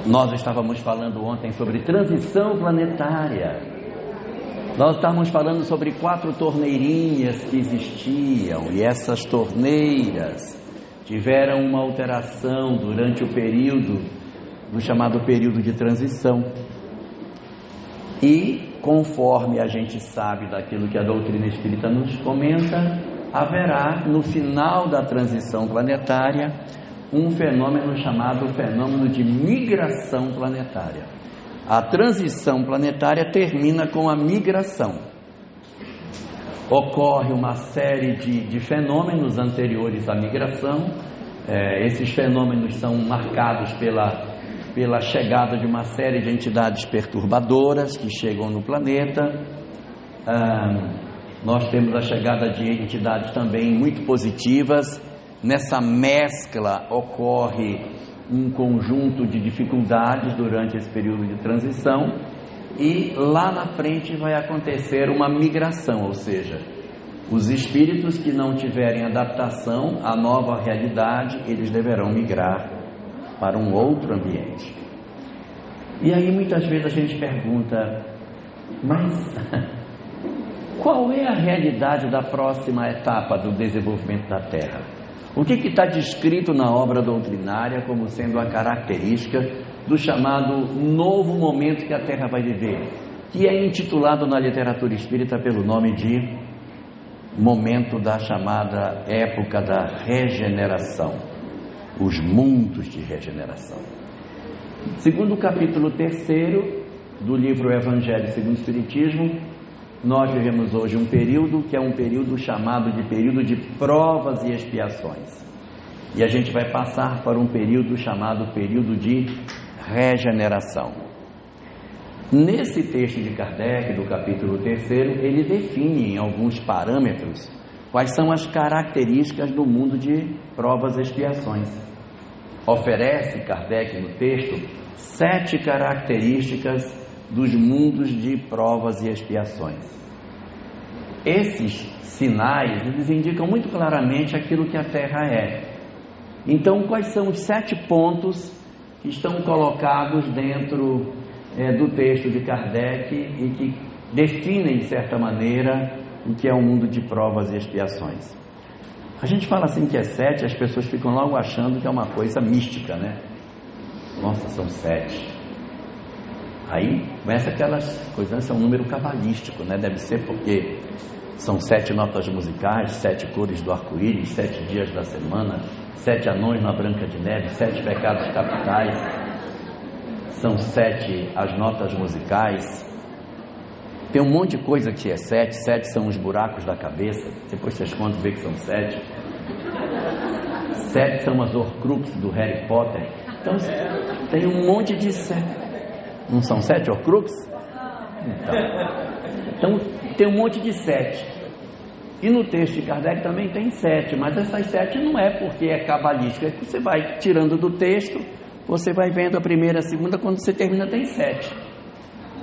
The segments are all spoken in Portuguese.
Nós estávamos falando ontem sobre transição planetária. Nós estávamos falando sobre 4 torneirinhas que existiam, e essas torneiras tiveram uma alteração durante o período do chamado período de transição. E conforme a gente sabe daquilo que a doutrina espírita nos comenta, haverá no final da transição planetária um fenômeno chamado fenômeno de migração planetária. A transição planetária termina com a migração. Ocorre uma série de fenômenos anteriores à migração. Esses fenômenos são marcados pela chegada de uma série de entidades perturbadoras que chegam no planeta. Nós temos a chegada de entidades também muito positivas. Nessa mescla ocorre um conjunto de dificuldades durante esse período de transição, e lá na frente vai acontecer uma migração, ou seja, os espíritos que não tiverem adaptação à nova realidade, eles deverão migrar para um outro ambiente. E aí muitas vezes a gente pergunta, mas qual é a realidade da próxima etapa do desenvolvimento da Terra? O que está descrito na obra doutrinária como sendo a característica do chamado novo momento que a Terra vai viver, que é intitulado na literatura espírita pelo nome de momento da chamada época da regeneração, os mundos de regeneração. Segundo o capítulo 3º do livro Evangelho segundo o Espiritismo, nós vivemos hoje um período que é um período chamado de período de provas e expiações, e a gente vai passar para um período chamado período de regeneração. Nesse texto de Kardec, do capítulo 3º, ele define em alguns parâmetros quais são as características do mundo de provas e expiações. Oferece Kardec no texto 7 características dos mundos de provas e expiações. Esses sinais, eles indicam muito claramente aquilo que a Terra é. Então, quais são os 7 pontos que estão colocados dentro do texto de Kardec e que definem, de certa maneira, o que é o mundo de provas e expiações? A gente fala assim que é 7, as pessoas ficam logo achando que é uma coisa mística, né? Nossa, são 7. Aí começa aquelas coisas, é um número cabalístico, né? Deve ser porque são 7 notas musicais, 7 cores do arco-íris, 7 dias da semana, 7 anões na Branca de Neve, 7 pecados capitais, são 7 as notas musicais. Tem um monte de coisa que é 7, 7 são os buracos da cabeça, depois vocês contam ver que são 7. 7 são as Horcruxes do Harry Potter. Então tem um monte de 7. Não são 7 Horcruxes? Então tem um monte de 7. E no texto de Kardec também tem 7, mas essas 7 não é porque é cabalística, é que você vai tirando do texto, você vai vendo a primeira, a segunda, quando você termina tem 7.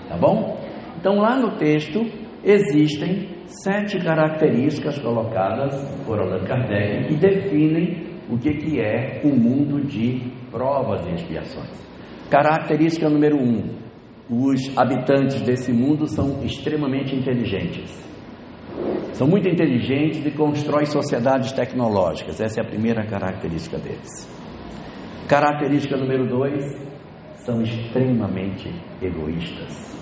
Tá bom? Então lá no texto existem 7 características colocadas por Allan Kardec que definem o que é o mundo de provas e expiações. Característica número 1: os habitantes desse mundo são extremamente inteligentes. São muito inteligentes e constroem sociedades tecnológicas. Essa é a primeira característica deles. Característica número 2: são extremamente egoístas.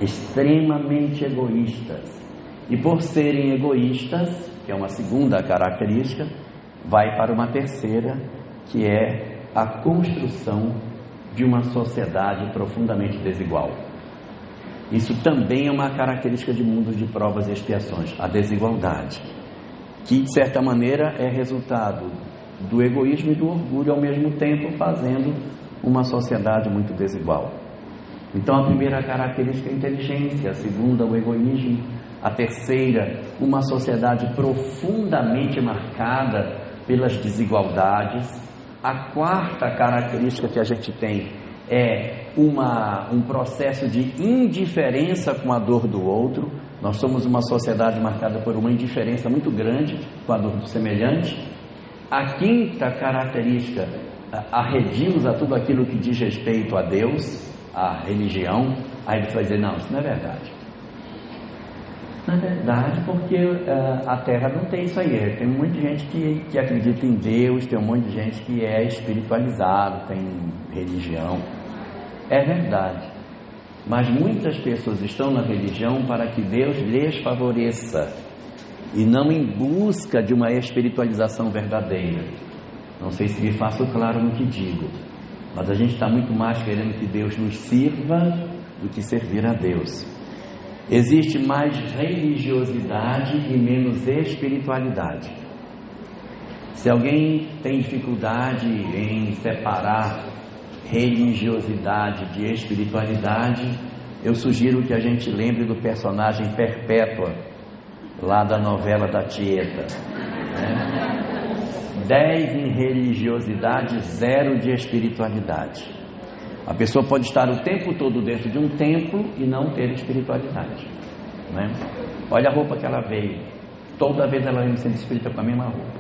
Extremamente egoístas. E por serem egoístas, que é uma segunda característica, vai para uma terceira, que é a construção de uma sociedade profundamente desigual. Isso também é uma característica de mundos de provas e expiações, a desigualdade, que de certa maneira é resultado do egoísmo e do orgulho ao mesmo tempo, fazendo uma sociedade muito desigual. Então a primeira característica é a inteligência, a segunda o egoísmo, a terceira uma sociedade profundamente marcada pelas desigualdades. A quarta característica que a gente tem é um processo de indiferença com a dor do outro. Nós somos uma sociedade marcada por uma indiferença muito grande com a dor do semelhante. A quinta característica arredios a tudo aquilo que diz respeito a Deus, a religião, aí você vai dizer, não, isso não é verdade. Não é verdade, porque a Terra não tem isso aí. Tem muita gente que acredita em Deus, tem um monte de gente que é espiritualizado, tem religião. É verdade. Mas muitas pessoas estão na religião para que Deus lhes favoreça e não em busca de uma espiritualização verdadeira. Não sei se me faço claro no que digo, mas a gente está muito mais querendo que Deus nos sirva do que servir a Deus. Existe mais religiosidade e menos espiritualidade. Se alguém tem dificuldade em separar religiosidade de espiritualidade, eu sugiro que a gente lembre do personagem Perpétua, lá da novela da Tieta, né? 10 em religiosidade, 0 de espiritualidade. A pessoa pode estar o tempo todo dentro de um templo e não ter espiritualidade, né? Olha a roupa que ela veio, toda vez ela vem no centro espírita com a mesma roupa,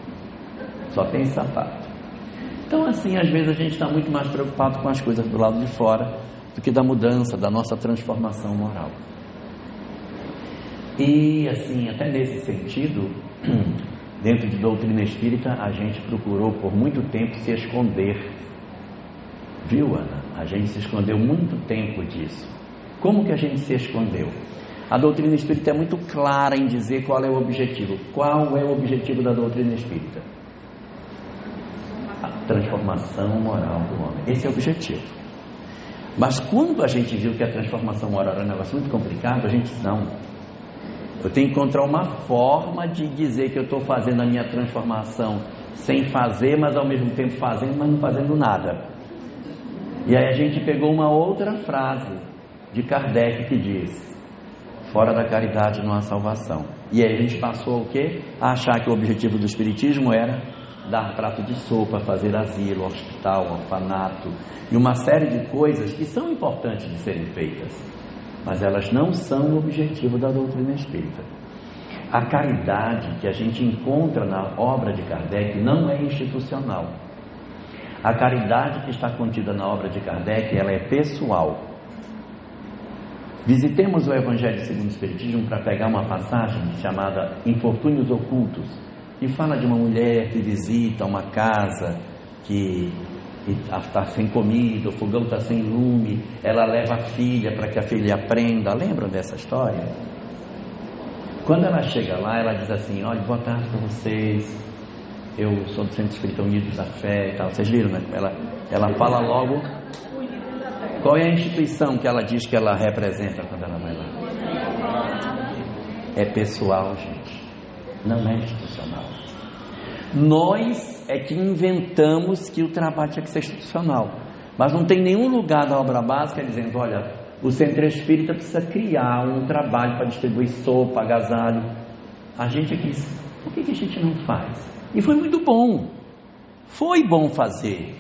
só tem sapato. Então, assim, às vezes a gente está muito mais preocupado com as coisas do lado de fora do que da mudança, da nossa transformação moral. E, assim, até nesse sentido, dentro de doutrina espírita, a gente procurou por muito tempo se esconder. Viu, Ana? A gente se escondeu muito tempo disso. Como que a gente se escondeu? A doutrina espírita é muito clara em dizer qual é o objetivo. Qual é o objetivo da doutrina espírita? Transformação moral do homem. Esse é o objetivo. Mas quando a gente viu que a transformação moral era um negócio muito complicado, a gente disse, não, eu tenho que encontrar uma forma de dizer que eu estou fazendo a minha transformação sem fazer, mas ao mesmo tempo fazendo, mas não fazendo nada. E aí a gente pegou uma outra frase de Kardec que diz, fora da caridade não há salvação. E aí a gente passou o quê? A achar que o objetivo do espiritismo era dar prato de sopa, fazer asilo, hospital, orfanato e uma série de coisas que são importantes de serem feitas, mas elas não são o objetivo da doutrina espírita. A caridade que a gente encontra na obra de Kardec não é institucional. A caridade que está contida na obra de Kardec, ela é pessoal. Visitemos o Evangelho segundo o Espiritismo para pegar uma passagem chamada Infortúnios Ocultos, que fala de uma mulher que visita uma casa que está sem comida, o fogão está sem lume, ela leva a filha para que a filha aprenda. Lembram dessa história? Quando ela chega lá, ela diz assim, olha, boa tarde para vocês, eu sou do Centro Espírita Unidos da Fé e tal. Vocês viram, né? Ela fala logo qual é a instituição que ela diz que ela representa quando ela vai lá. É pessoal, gente, não é institucional. Nós é que inventamos que o trabalho tinha que ser institucional, mas não tem nenhum lugar da obra básica dizendo, olha, o Centro Espírita precisa criar um trabalho para distribuir sopa, agasalho. A gente aqui, por que a gente não faz? E foi muito bom, foi bom fazer,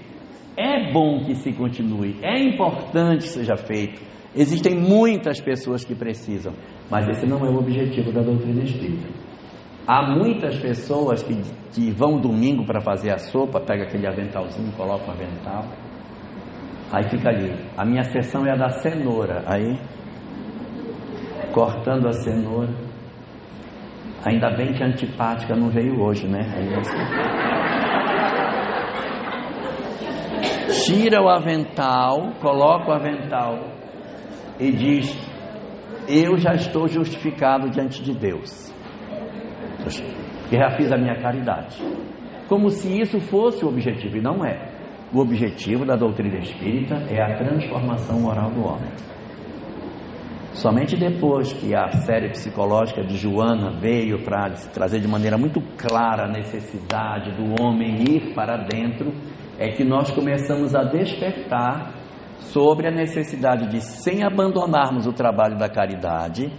é bom que se continue, é importante que seja feito. Existem muitas pessoas que precisam, mas esse não é o objetivo da doutrina espírita. Há muitas pessoas que vão domingo para fazer a sopa, pega aquele aventalzinho, coloca o avental, aí fica ali. A minha sessão é a da cenoura, aí cortando a cenoura. Ainda bem que a antipática não veio hoje, né? Tira o avental, coloca o avental e diz, eu já estou justificado diante de Deus, que já fiz a minha caridade, como se isso fosse o objetivo, e não é. O objetivo da doutrina espírita é a transformação moral do homem. Somente depois que a série psicológica de Joana veio para trazer de maneira muito clara a necessidade do homem ir para dentro, é que nós começamos a despertar sobre a necessidade de, sem abandonarmos o trabalho da caridade,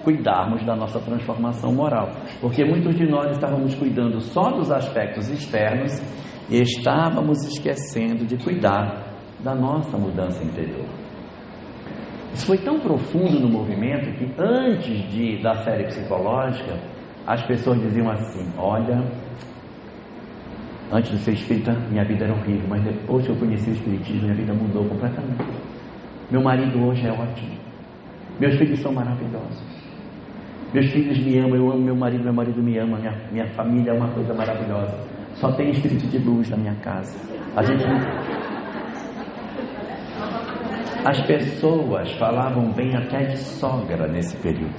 cuidarmos da nossa transformação moral, porque muitos de nós estávamos cuidando só dos aspectos externos e estávamos esquecendo de cuidar da nossa mudança interior. Isso foi tão profundo no movimento que antes da série psicológica as pessoas diziam assim, olha, Antes de ser espírita, minha vida era horrível, mas depois que eu conheci o espiritismo, minha vida mudou completamente. Meu marido hoje é ótimo. Meus filhos são maravilhosos. Meus filhos me amam, eu amo meu marido me ama, minha família é uma coisa maravilhosa. Só tem espírito de luz na minha casa. As pessoas falavam bem até de sogra nesse período.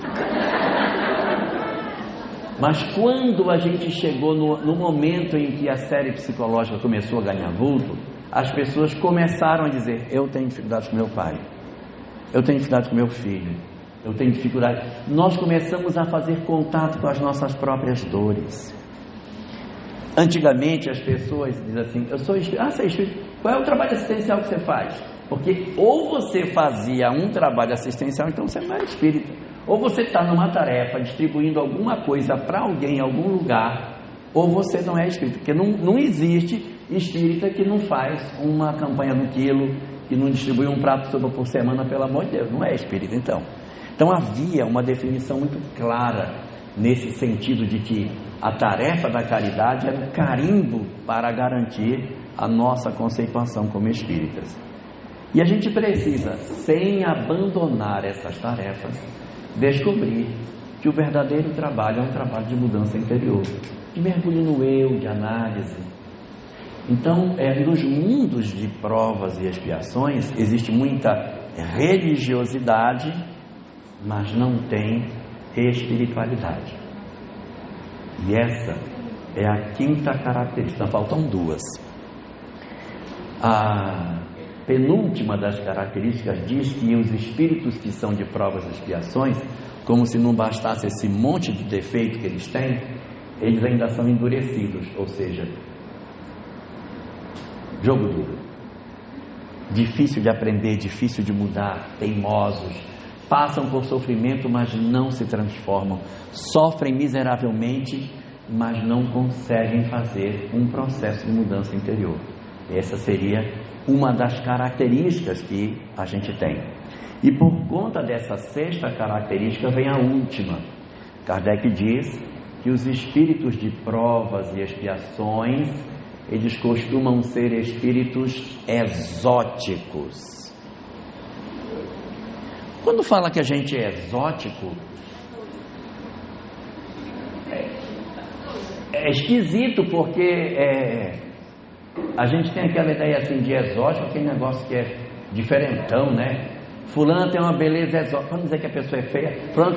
Mas quando a gente chegou no momento em que a série psicológica começou a ganhar vulto, as pessoas começaram a dizer: eu tenho dificuldade com meu pai, eu tenho dificuldade com meu filho, eu tenho dificuldade. Nós começamos a fazer contato com as nossas próprias dores. Antigamente as pessoas diziam assim: eu sou espírita. Você é espírita? Qual é o trabalho assistencial que você faz? Porque ou você fazia um trabalho assistencial, então você não é espírita. Ou você está numa tarefa distribuindo alguma coisa para alguém em algum lugar, ou você não é espírita. Porque não existe espírita que não faz uma campanha do quilo, que não distribui um prato de sopa por semana, pelo amor de Deus. Não é espírita, então. Então havia uma definição muito clara nesse sentido de que a tarefa da caridade era um carimbo para garantir a nossa conceituação como espíritas. E a gente precisa, sem abandonar essas tarefas, descobrir que o verdadeiro trabalho é um trabalho de mudança interior, de mergulho no eu, de análise. Então, nos mundos de provas e expiações existe muita religiosidade, mas não tem espiritualidade. E essa é a quinta característica. Faltam duas. A penúltima das características diz que os espíritos que são de provas e expiações, como se não bastasse esse monte de defeito que eles têm, eles ainda são endurecidos, ou seja, jogo duro, difícil de aprender, difícil de mudar, teimosos, passam por sofrimento, mas não se transformam, sofrem miseravelmente, mas não conseguem fazer um processo de mudança interior. Essa seria uma das características que a gente tem. E por conta dessa sexta característica vem a última. Kardec diz que os espíritos de provas e expiações, eles costumam ser espíritos exóticos. Quando fala que a gente é exótico, é esquisito, porque a gente tem aquela ideia assim de exótico, aquele negócio que é diferentão, né? Fulano tem uma beleza exótica. Vamos dizer que a pessoa é feia. Fulano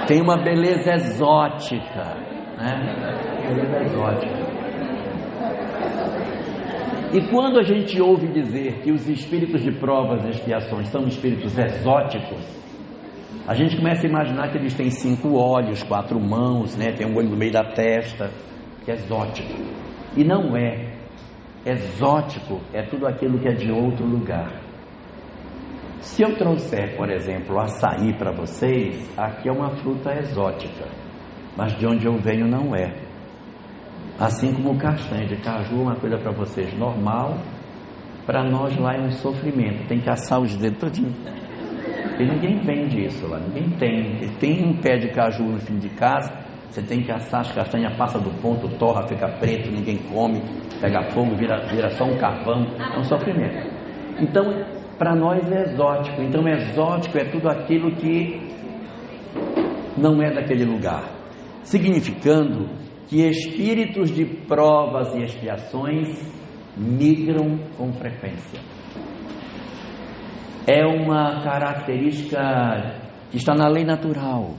tem uma beleza exótica, né? Beleza exótica. E quando a gente ouve dizer que os espíritos de provas e expiações são espíritos exóticos, a gente começa a imaginar que eles têm 5 olhos, 4 mãos, né? Tem um olho no meio da testa, que é exótico. E não é. Exótico é tudo aquilo que é de outro lugar. Se eu trouxer, por exemplo, açaí para vocês, aqui é uma fruta exótica, mas de onde eu venho não é. Assim como o castanha de caju é uma coisa para vocês normal, para nós lá é um sofrimento, tem que assar os dedos todinho. E ninguém vende isso lá, ninguém tem. Tem um pé de caju no fim de casa, você tem que assar as castanhas, passa do ponto, torra, fica preto, ninguém come, pega fogo, vira só um carvão, é um sofrimento. Então, para nós é exótico. Então, exótico é tudo aquilo que não é daquele lugar, significando que espíritos de provas e expiações migram com frequência. É uma característica que está na lei natural.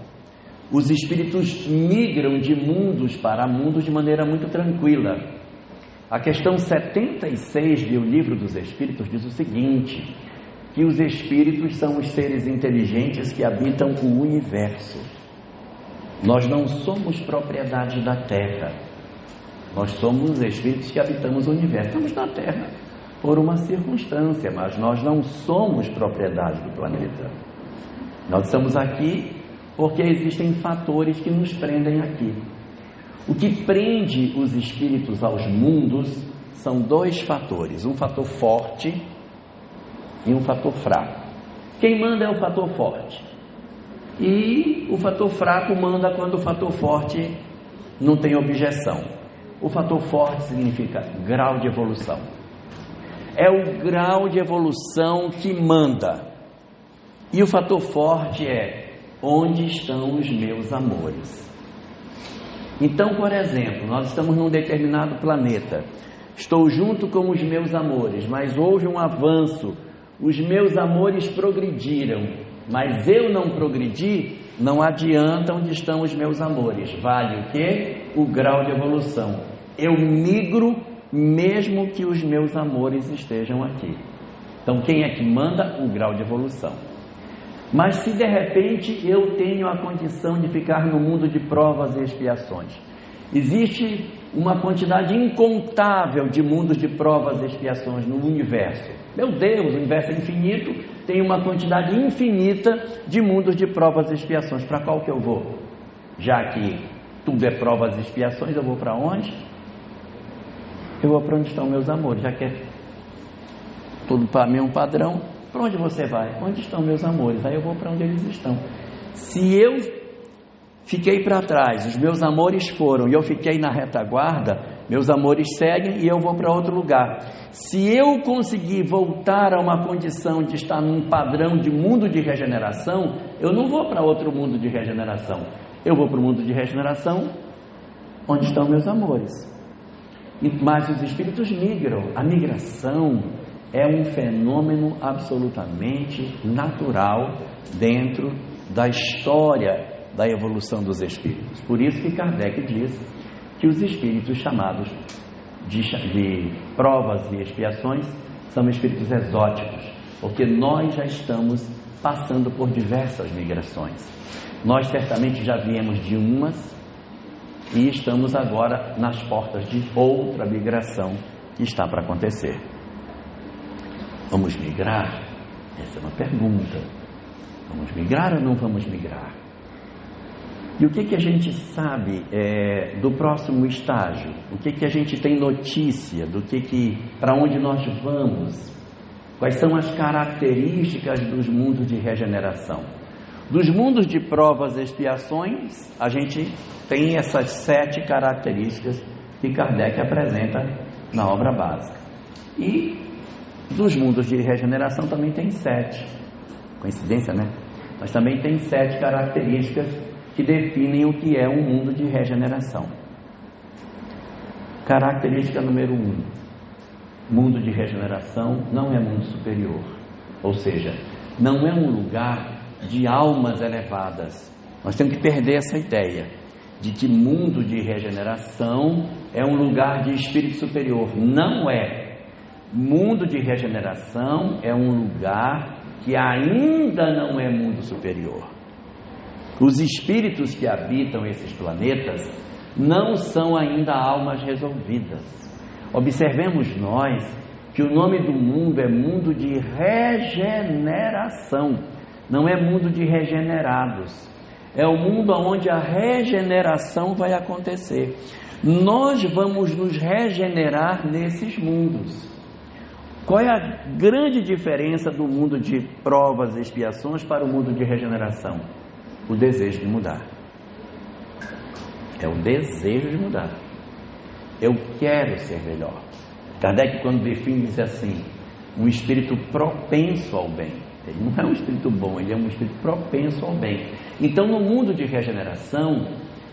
Os espíritos migram de mundos para mundos de maneira muito tranquila. A questão 76 do Livro dos Espíritos diz o seguinte: que os espíritos são os seres inteligentes que habitam o universo. Nós não somos propriedade da Terra. Nós somos os espíritos que habitamos o universo. Estamos na Terra por uma circunstância, mas nós não somos propriedade do planeta. Nós estamos aqui porque existem fatores que nos prendem aqui. O que prende os espíritos aos mundos são 2 fatores, um fator forte e um fator fraco. Quem manda é o fator forte, e o fator fraco manda quando o fator forte não tem objeção. O fator forte significa grau de evolução. É o grau de evolução que manda. E o fator forte é: onde estão os meus amores? Então, por exemplo, nós estamos num determinado planeta. Estou junto com os meus amores, mas houve um avanço. Os meus amores progrediram, mas eu não progredi. Não adianta onde estão os meus amores. Vale o quê? O grau de evolução. Eu migro mesmo que os meus amores estejam aqui. Então, quem é que manda? O grau de evolução. Mas se de repente eu tenho a condição de ficar no mundo de provas e expiações, existe uma quantidade incontável de mundos de provas e expiações no universo. Meu Deus, o universo é infinito, tem uma quantidade infinita de mundos de provas e expiações. Para qual que eu vou? Já que tudo é provas e expiações, eu vou para onde? Eu vou para onde estão meus amores, já que é tudo para mim um padrão. Para onde você vai? Onde estão meus amores? Aí eu vou para onde eles estão. Se eu fiquei para trás, os meus amores foram, e eu fiquei na retaguarda, meus amores seguem e eu vou para outro lugar. Se eu conseguir voltar a uma condição de estar num padrão de mundo de regeneração, eu não vou para outro mundo de regeneração. Eu vou para o mundo de regeneração onde estão meus amores. Mas os espíritos migram. A migração é um fenômeno absolutamente natural dentro da história da evolução dos espíritos. Por isso que Kardec diz que os espíritos chamados de provas e expiações são espíritos exóticos, porque nós já estamos passando por diversas migrações. Nós certamente já viemos de umas e estamos agora nas portas de outra migração que está para acontecer. Vamos migrar? Essa é uma pergunta. Vamos migrar ou não vamos migrar? E o que a gente sabe do próximo estágio? O que a gente tem notícia? Para onde nós vamos? Quais são as características dos mundos de regeneração? Dos mundos de provas e expiações, a gente tem essas 7 características que Kardec apresenta na obra básica. E dos mundos de regeneração também tem 7. Coincidência, né? Mas também tem 7 características que definem o que é um mundo de regeneração. Característica número 1: mundo de regeneração não é mundo superior, ou seja, não é um lugar de almas elevadas. Nós temos que perder essa ideia de que mundo de regeneração é um lugar de espírito superior. Não é. Mundo de regeneração é um lugar que ainda não é mundo superior. Os espíritos que habitam esses planetas não são ainda almas resolvidas. Observemos nós que o nome do mundo é mundo de regeneração, não é mundo de regenerados. É o mundo onde a regeneração vai acontecer. Nós vamos nos regenerar nesses mundos. Qual é a grande diferença do mundo de provas e expiações para o mundo de regeneração? O desejo de mudar. É o desejo de mudar. Eu quero ser melhor. Kardec, quando define, diz assim: um espírito propenso ao bem. Ele não é um espírito bom, ele é um espírito propenso ao bem. Então, no mundo de regeneração,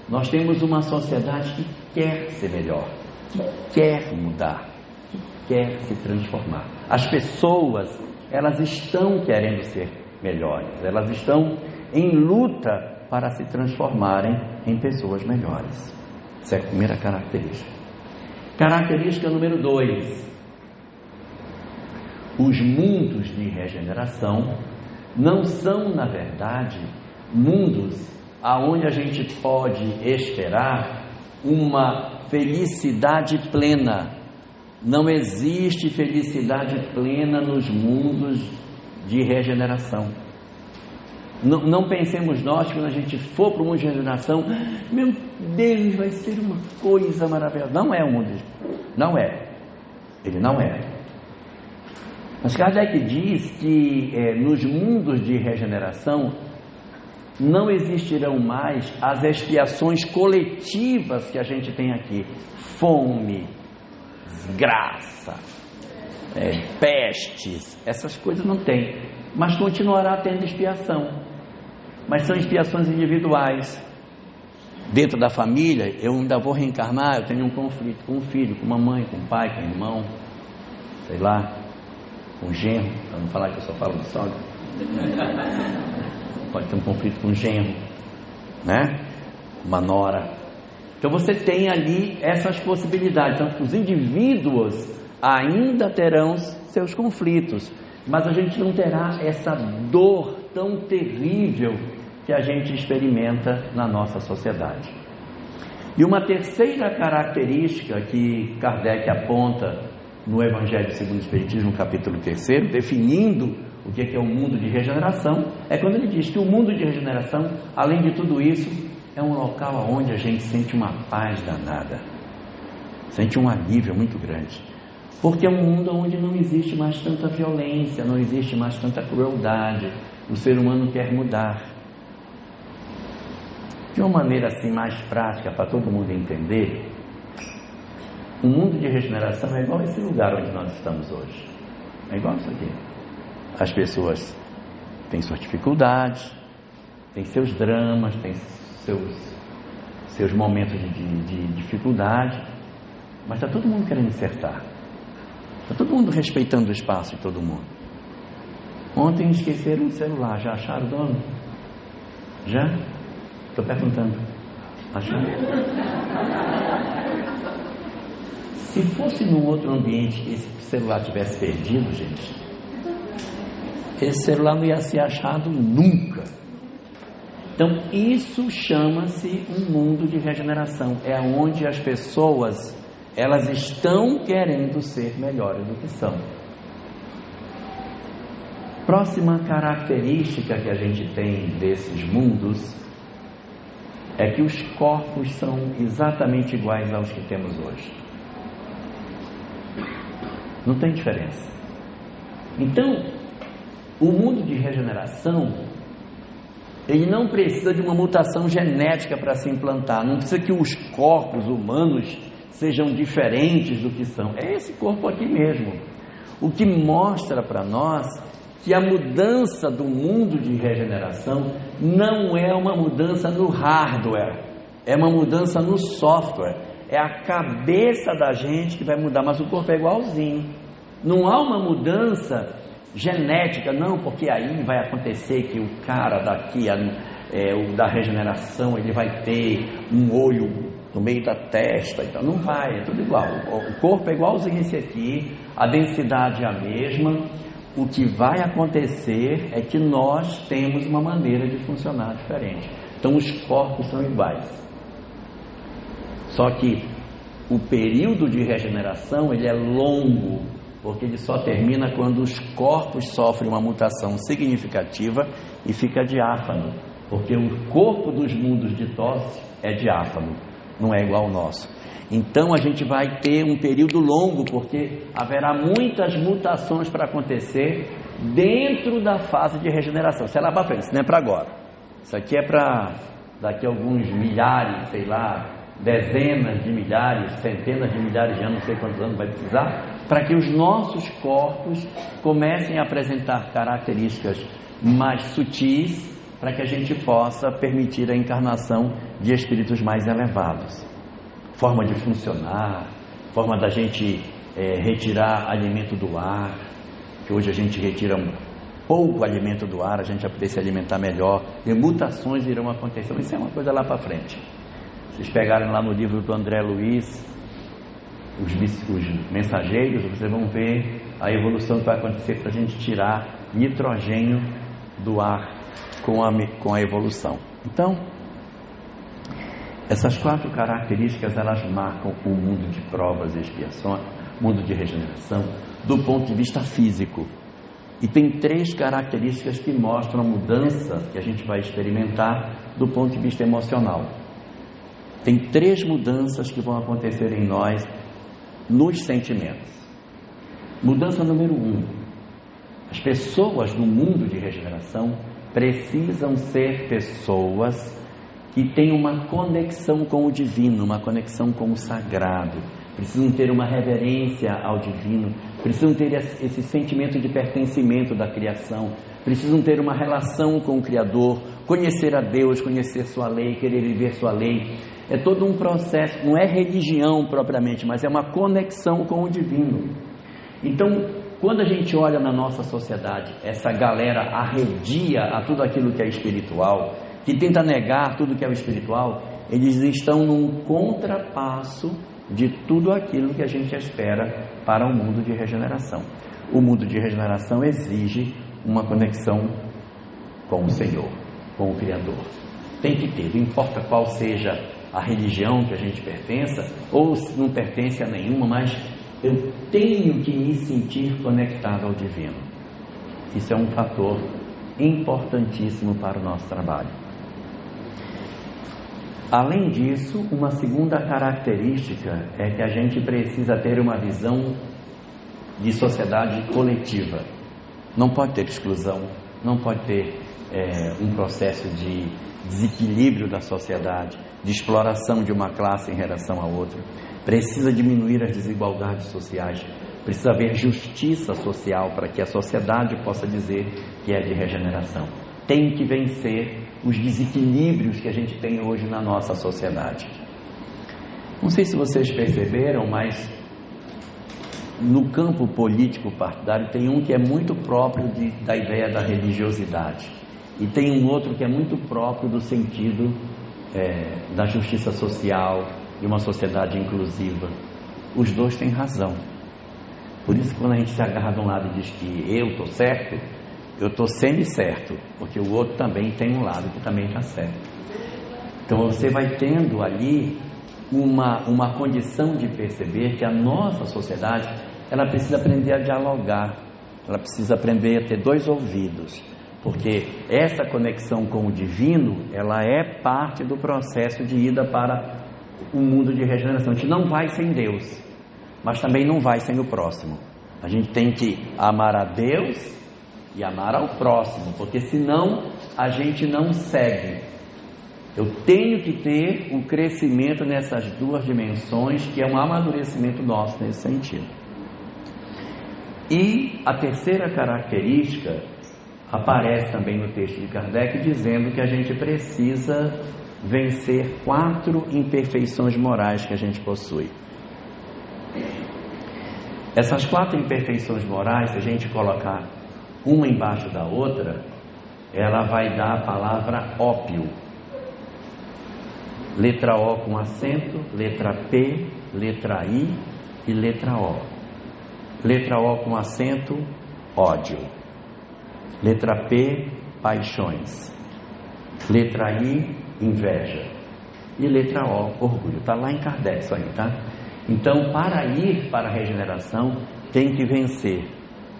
nós temos uma sociedade que quer ser melhor, que quer mudar, que quer se transformar. As pessoas, elas estão querendo ser melhores, elas estão em luta para se transformarem em pessoas melhores. Essa é a primeira característica. Característica número 2: os mundos de regeneração não são, na verdade, mundos aonde a gente pode esperar uma felicidade plena. Não existe felicidade plena nos mundos de regeneração. Não pensemos nós que quando a gente for para o mundo de regeneração, meu Deus, vai ser uma coisa maravilhosa. Não é um mundo, não é. Ele não é. Mas Kardec diz que nos mundos de regeneração não existirão mais as expiações coletivas que a gente tem aqui. Fome, desgraça, pestes, essas coisas não tem, mas continuará tendo expiação, mas são expiações individuais. Dentro da família, eu ainda vou reencarnar, eu tenho um conflito com um filho, com uma mãe, com um pai, com um irmão, sei lá, com um genro, para não falar que eu só falo de sogra. Pode ter um conflito com um genro, né? Uma nora. Então você tem ali essas possibilidades. Então os indivíduos ainda terão seus conflitos, mas a gente não terá essa dor tão terrível que a gente experimenta na nossa sociedade. E uma terceira característica que Kardec aponta no Evangelho segundo o Espiritismo, capítulo 3, definindo o que é o mundo de regeneração, é quando ele diz que o mundo de regeneração, além de tudo isso, é um local onde a gente sente uma paz danada, sente um alívio muito grande, porque é um mundo onde não existe mais tanta violência, não existe mais tanta crueldade. O ser humano quer mudar. De uma maneira assim mais prática, para todo mundo entender, o mundo de regeneração é igual a esse lugar onde nós estamos hoje. É igual isso aqui. As pessoas têm suas dificuldades, têm seus dramas, têm seus momentos de dificuldade, mas está todo mundo querendo acertar. Está todo mundo respeitando o espaço de todo mundo. Ontem esqueceram o celular, já acharam o dono? Já? Estou perguntando. Acharam? Se fosse num outro ambiente que esse celular tivesse perdido, gente, esse celular não ia ser achado nunca. Então isso chama-se um mundo de regeneração. É onde as pessoas, elas estão querendo ser melhores do que são. Próxima característica que a gente tem desses mundos é que os corpos são exatamente iguais aos que temos hoje. Não tem diferença. Então, o mundo de regeneração, ele não precisa de uma mutação genética para se implantar. Não precisa que os corpos humanos sejam diferentes do que são. É esse corpo aqui mesmo. O que mostra para nós que a mudança do mundo de regeneração não é uma mudança no hardware, é uma mudança no software. É a cabeça da gente que vai mudar, mas o corpo é igualzinho. Não há uma mudança genética, não, porque aí vai acontecer que o cara daqui, o da regeneração, ele vai ter um olho no meio da testa, então não vai, é tudo igual. O corpo é igualzinho esse aqui, a densidade é a mesma. O que vai acontecer é que nós temos uma maneira de funcionar diferente. Então os corpos são iguais. Só que o período de regeneração ele é longo, porque ele só termina quando os corpos sofrem uma mutação significativa e fica diáfano, porque o corpo dos mundos de tosse é diáfano, não é igual ao nosso. Então a gente vai ter um período longo, porque haverá muitas mutações para acontecer dentro da fase de regeneração. Isso é lá para frente, isso não é para agora. Isso aqui é para daqui a alguns milhares, sei lá, dezenas de milhares, centenas de milhares de anos, não sei quantos anos vai precisar, para que os nossos corpos comecem a apresentar características mais sutis, para que a gente possa permitir a encarnação de espíritos mais elevados. Forma de funcionar, forma da gente retirar alimento do ar, que hoje a gente retira pouco alimento do ar, a gente vai poder se alimentar melhor, e mutações irão acontecer. Isso é uma coisa lá para frente. Vocês pegarem lá no livro do André Luiz, os mensageiros, vocês vão ver a evolução que vai acontecer para a gente tirar nitrogênio do ar com a evolução. Então, essas 4 características, elas marcam o mundo de provas e expiações, mundo de regeneração, do ponto de vista físico. E tem 3 características que mostram a mudança que a gente vai experimentar do ponto de vista emocional. Tem 3 mudanças que vão acontecer em nós, nos sentimentos. Mudança número 1. As pessoas no mundo de regeneração precisam ser pessoas que têm uma conexão com o divino, uma conexão com o sagrado, precisam ter uma reverência ao divino, precisam ter esse sentimento de pertencimento da criação, precisam ter uma relação com o Criador, conhecer a Deus, conhecer sua lei, querer viver sua lei. É todo um processo, não é religião propriamente, mas é uma conexão com o divino. Então, quando a gente olha na nossa sociedade, essa galera arredia a tudo aquilo que é espiritual, que tenta negar tudo que é o espiritual, eles estão num contrapasso de tudo aquilo que a gente espera para o mundo de regeneração. O mundo de regeneração exige uma conexão com o Senhor, com o Criador. Tem que ter, não importa qual seja a religião que a gente pertença, ou se não pertence a nenhuma, mas eu tenho que me sentir conectado ao divino. Isso é um fator importantíssimo para o nosso trabalho. Além disso, uma segunda característica é que a gente precisa ter uma visão de sociedade coletiva. Não pode ter exclusão, não pode ter um processo de desequilíbrio da sociedade, de exploração de uma classe em relação a outra. Precisa diminuir as desigualdades sociais, precisa haver justiça social para que a sociedade possa dizer que é de regeneração. Tem que vencer os desequilíbrios que a gente tem hoje na nossa sociedade. Não sei se vocês perceberam, mas no campo político partidário tem um que é muito próprio da ideia da religiosidade, e tem um outro que é muito próprio do sentido da justiça social, de uma sociedade inclusiva. Os dois têm razão. Por isso que quando a gente se agarra de um lado e diz que eu estou certo, eu estou semi-certo, porque o outro também tem um lado que também está certo. Então você vai tendo ali uma condição de perceber que a nossa sociedade, ela precisa aprender a dialogar, ela precisa aprender a ter dois ouvidos, porque essa conexão com o divino, ela é parte do processo de ida para o mundo de regeneração. A gente não vai sem Deus, mas também não vai sem o próximo. A gente tem que amar a Deus e amar ao próximo, porque senão a gente não segue. Eu tenho que ter um crescimento nessas duas dimensões, que é um amadurecimento nosso nesse sentido. E a terceira característica aparece também no texto de Kardec, dizendo que a gente precisa vencer 4 imperfeições morais que a gente possui. Essas 4 imperfeições morais, se a gente colocar uma embaixo da outra, ela vai dar a palavra ópio. Letra O com acento, letra P, letra I e letra O. Letra O com acento, ódio. Letra P, paixões. Letra I, inveja. E letra O, orgulho. Está lá em Kardec isso aí, tá? Então, para ir para a regeneração, tem que vencer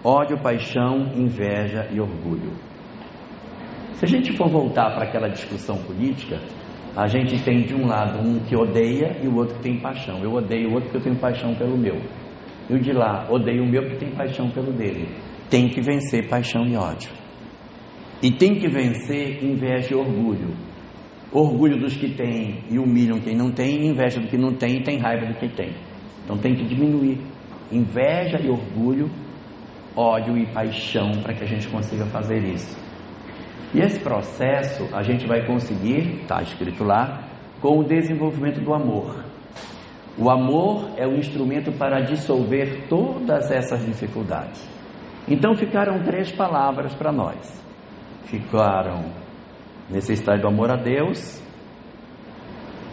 ódio, paixão, inveja e orgulho. Se a gente for voltar para aquela discussão política, a gente tem de um lado um que odeia e o outro que tem paixão. Eu odeio o outro porque eu tenho paixão pelo meu. E o de lá odeia o meu porque tem paixão pelo dele. Tem que vencer paixão e ódio. E tem que vencer inveja e orgulho. Orgulho dos que têm e humilham quem não tem, e inveja do que não tem e tem raiva do que tem. Então tem que diminuir inveja e orgulho, ódio e paixão, para que a gente consiga fazer isso. E esse processo a gente vai conseguir, está escrito lá, com o desenvolvimento do amor. O amor é o instrumento para dissolver todas essas dificuldades. Então ficaram 3 palavras para nós. Ficaram necessidade do amor a Deus,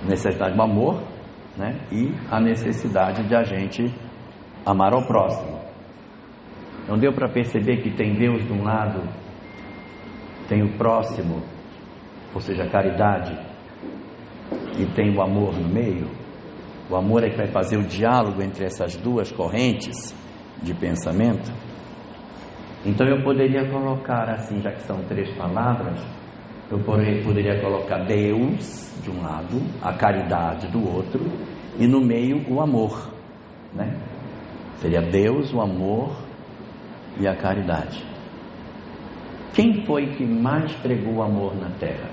necessidade do amor, né? E a necessidade de a gente amar ao próximo. Então deu para perceber que tem Deus de um lado, tem o próximo, ou seja, a caridade, e tem o amor no meio. O amor é que vai fazer o diálogo entre essas duas correntes de pensamento. Então eu poderia colocar assim, já que são 3 palavras, eu poderia colocar Deus de um lado, a caridade do outro, e no meio o amor, né? Seria Deus, o amor e a caridade. Quem foi que mais pregou o amor na Terra?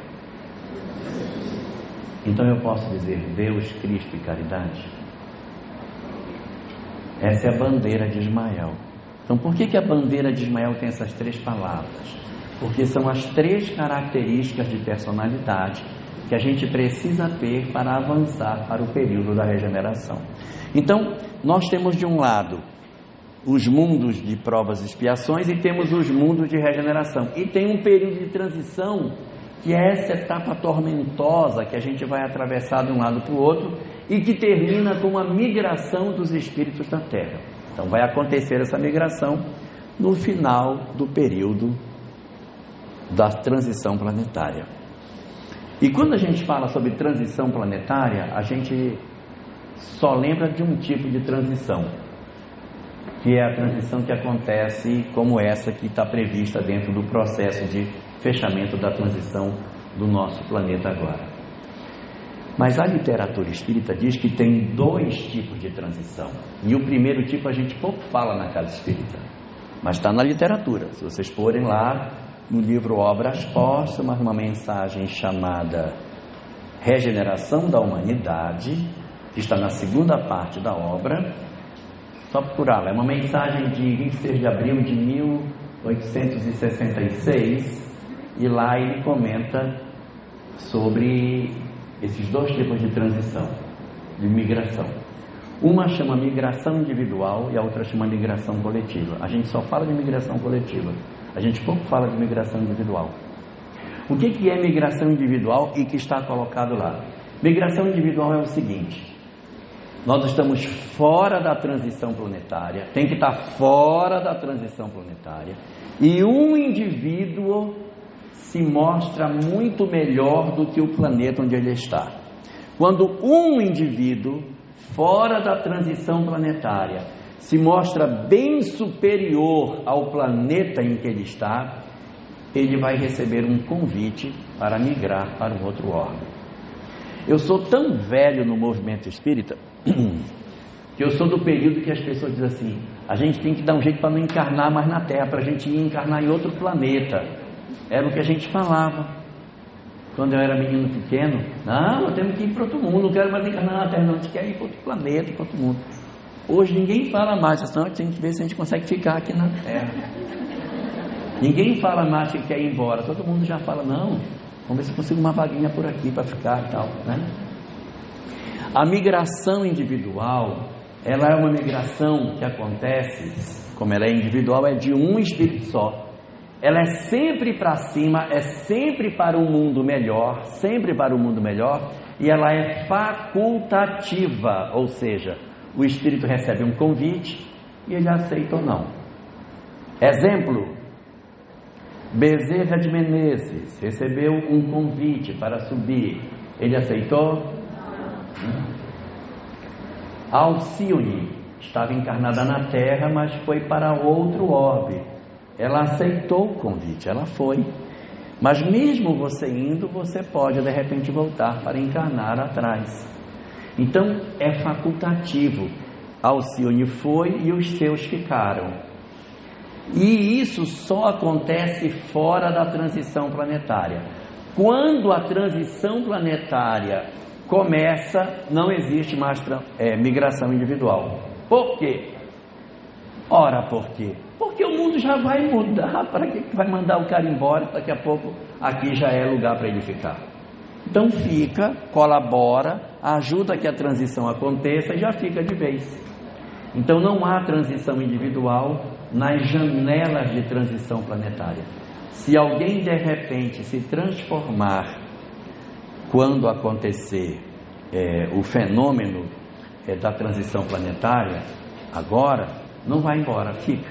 Então eu posso dizer Deus, Cristo e caridade? Essa é a bandeira de Ismael. Então por que a bandeira de Ismael tem essas 3 palavras? Porque são as 3 características de personalidade que a gente precisa ter para avançar para o período da regeneração. Então, nós temos de um lado os mundos de provas e expiações e temos os mundos de regeneração. E tem um período de transição, que é essa etapa tormentosa que a gente vai atravessar de um lado para o outro e que termina com a migração dos espíritos da Terra. Então vai acontecer essa migração no final do período da transição planetária. E quando a gente fala sobre transição planetária, a gente só lembra de um tipo de transição, que é a transição que acontece como essa que está prevista dentro do processo de fechamento da transição do nosso planeta agora. Mas a literatura espírita diz que tem 2 tipos de transição. E o primeiro tipo a gente pouco fala na casa espírita, mas está na literatura. Se vocês forem lá no livro Obras Póstumas, uma mensagem chamada Regeneração da Humanidade, que está na segunda parte da obra, só procurá-la. É uma mensagem de 26 de abril de 1866, e lá ele comenta sobre esses 2 tipos de transição, de migração. Uma chama migração individual e a outra chama migração coletiva. A gente só fala de migração coletiva, a gente pouco fala de migração individual. O que é migração individual e que está colocado lá? Migração individual é o seguinte: nós estamos fora da transição planetária, tem que estar fora da transição planetária, e um indivíduo se mostra muito melhor do que o planeta onde ele está. Quando um indivíduo fora da transição planetária se mostra bem superior ao planeta em que ele está, ele vai receber um convite para migrar para um outro órgão. Eu sou tão velho no movimento espírita que eu sou do período que as pessoas dizem assim: a gente tem que dar um jeito para não encarnar mais na Terra, para a gente ir encarnar em outro planeta. Era o que a gente falava quando eu era menino pequeno. Não, nós temos que ir para outro mundo, não quero mais encarnar na Terra, não, a gente quer ir para outro planeta, para outro mundo. Hoje ninguém fala mais, senão a gente tem que ver se a gente consegue ficar aqui na Terra. Ninguém fala mais que quer ir embora, todo mundo já fala: não, vamos ver se eu consigo uma vaguinha por aqui para ficar e tal, né? A migração individual, ela é uma migração que acontece, como ela é individual, é de um espírito só. Ela é sempre para cima, é sempre para um mundo melhor, sempre para um mundo melhor, e ela é facultativa, ou seja, o espírito recebe um convite e ele aceita ou não. Exemplo: Bezerra de Menezes recebeu um convite para subir, ele aceitou? Alcione estava encarnada na Terra, mas foi para outro orbe. Ela aceitou o convite, ela foi. Mas mesmo você indo, você pode de repente voltar para encarnar atrás. Então é facultativo. Alcione foi e os seus ficaram. E isso só acontece fora da transição planetária. Quando a transição planetária começa, não existe mais migração individual. Por quê? Ora, por quê? Porque o mundo já vai mudar. Para que vai mandar o cara embora? Daqui a pouco aqui já é lugar para ele ficar. Então fica, colabora, ajuda que a transição aconteça e já fica de vez. Então não há transição individual nas janelas de transição planetária. Se alguém de repente se transformar quando acontecer o fenômeno da transição planetária, agora, não vai embora, fica.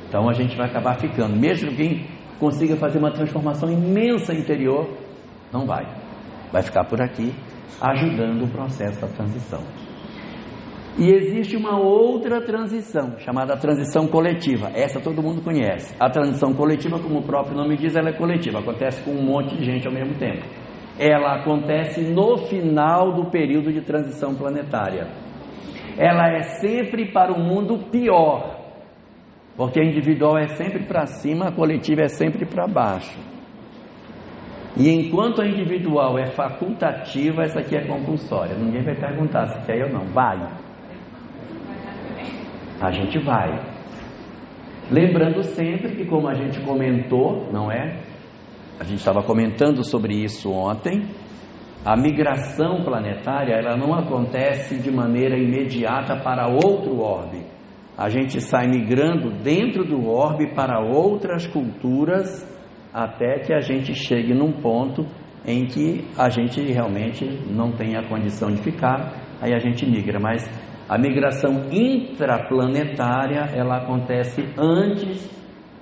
Então a gente vai acabar ficando. Mesmo quem consiga fazer uma transformação imensa interior, não vai. Vai ficar por aqui, ajudando o processo da transição. E existe uma outra transição, chamada transição coletiva. Essa todo mundo conhece. A transição coletiva, como o próprio nome diz, ela é coletiva. Acontece com um monte de gente ao mesmo tempo. Ela acontece no final do período de transição planetária. Ela é sempre para o mundo pior. Porque a individual é sempre para cima, a coletiva é sempre para baixo. E enquanto a individual é facultativa, essa aqui é compulsória. Ninguém vai perguntar se quer ou não. Vai. A gente vai. Lembrando sempre que, como a gente comentou, não é? A gente estava comentando sobre isso ontem. A migração planetária, ela não acontece de maneira imediata para outro orbe. A gente sai migrando dentro do orbe para outras culturas, até que a gente chegue num ponto em que a gente realmente não tem a condição de ficar, aí a gente migra. Mas a migração intraplanetária, ela acontece antes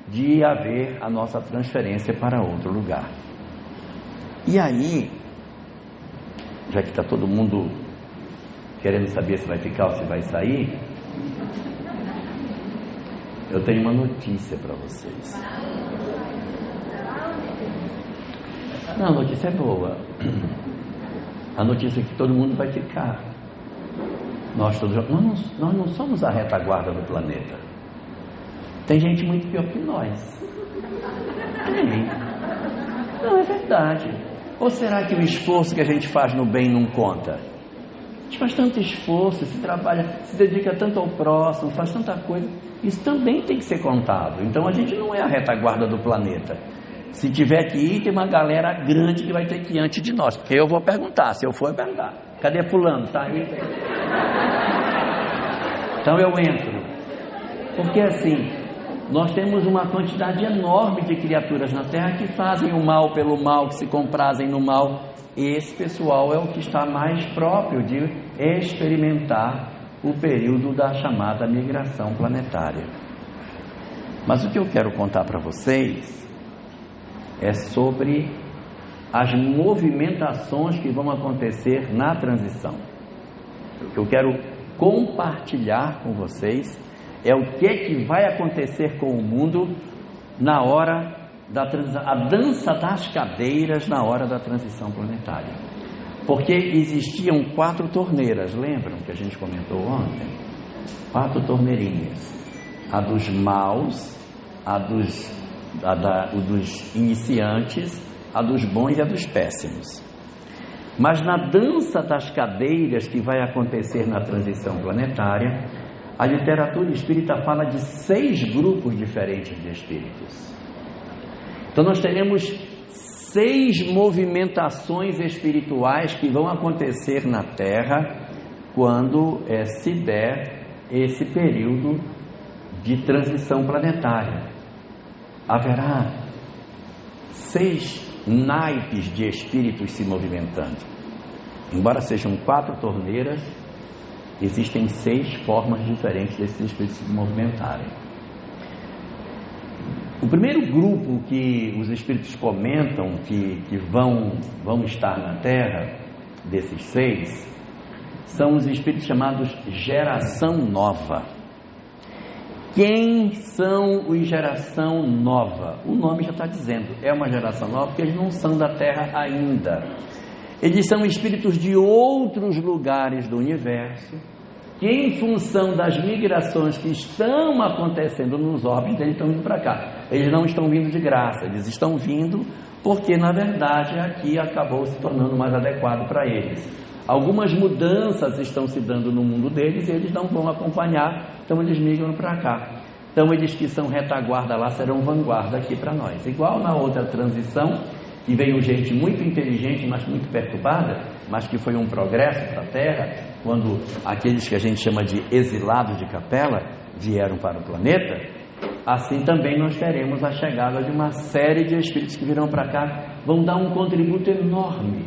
de haver a nossa transferência para outro lugar. E aí, já que está todo mundo querendo saber se vai ficar ou se vai sair, eu tenho uma notícia para vocês. Não, a notícia é boa. A notícia é que todo mundo vai ficar. Nós não somos a retaguarda do planeta. Tem gente muito pior que nós. Não, é verdade. Ou será que o esforço que a gente faz no bem não conta? A gente faz tanto esforço, se trabalha, se dedica tanto ao próximo, faz tanta coisa. Isso também tem que ser contado. Então a gente não é a retaguarda do planeta. Se tiver que ir, tem uma galera grande que vai ter que ir antes de nós. Porque eu vou perguntar, se eu for, eu perguntar. Cadê fulano? Tá aí? Então eu entro. Porque assim, nós temos uma quantidade enorme de criaturas na Terra que fazem o mal pelo mal, que se comprazem no mal. Esse pessoal é o que está mais próprio de experimentar o período da chamada migração planetária. Mas o que eu quero contar para vocês é sobre as movimentações que vão acontecer na transição. O que eu quero compartilhar com vocês é o que vai acontecer com o mundo na hora da transição, a dança das cadeiras na hora da transição planetária. Porque existiam 4 torneiras, lembram que a gente comentou ontem? 4 torneirinhas. A dos maus, a dos iniciantes, a dos bons e a dos péssimos. Mas na dança das cadeiras que vai acontecer na transição planetária, a literatura espírita fala de 6 grupos diferentes de espíritos. Então nós teremos 6 movimentações espirituais que vão acontecer na Terra quando se der esse período de transição planetária. Haverá 6 naipes de espíritos se movimentando. Embora sejam 4 torneiras, existem 6 formas diferentes desses espíritos se movimentarem. O primeiro grupo que os espíritos comentam que vão estar na Terra, desses 6, são os espíritos chamados geração nova. Quem são os geração nova? O nome já está dizendo, é uma geração nova porque eles não são da Terra ainda. Eles são espíritos de outros lugares do universo, que em função das migrações que estão acontecendo nos órbitos, eles estão vindo para cá. Eles não estão vindo de graça, eles estão vindo porque na verdade aqui acabou se tornando mais adequado para eles. Algumas mudanças estão se dando no mundo deles e eles não vão acompanhar, então eles migram para cá. Então eles que são retaguarda lá serão vanguarda aqui para nós. Igual na outra transição, que veio gente muito inteligente, mas muito perturbada, mas que foi um progresso para a Terra, quando aqueles que a gente chama de exilados de capela vieram para o planeta. Assim também nós teremos a chegada de uma série de espíritos que virão para cá, vão dar um contributo enorme.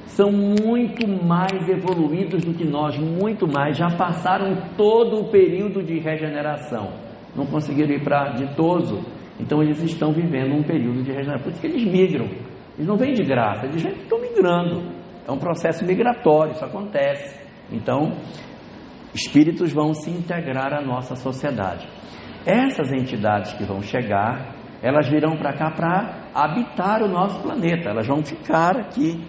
São muito mais evoluídos do que nós, muito mais, já passaram todo o período de regeneração, não conseguiram ir para ditoso, então eles estão vivendo um período de regeneração, por isso que eles migram, eles não vêm de graça, eles estão migrando, é um processo migratório, isso acontece. Então, espíritos vão se integrar à nossa sociedade. Essas entidades que vão chegar, elas virão para cá para habitar o nosso planeta, elas vão ficar aqui,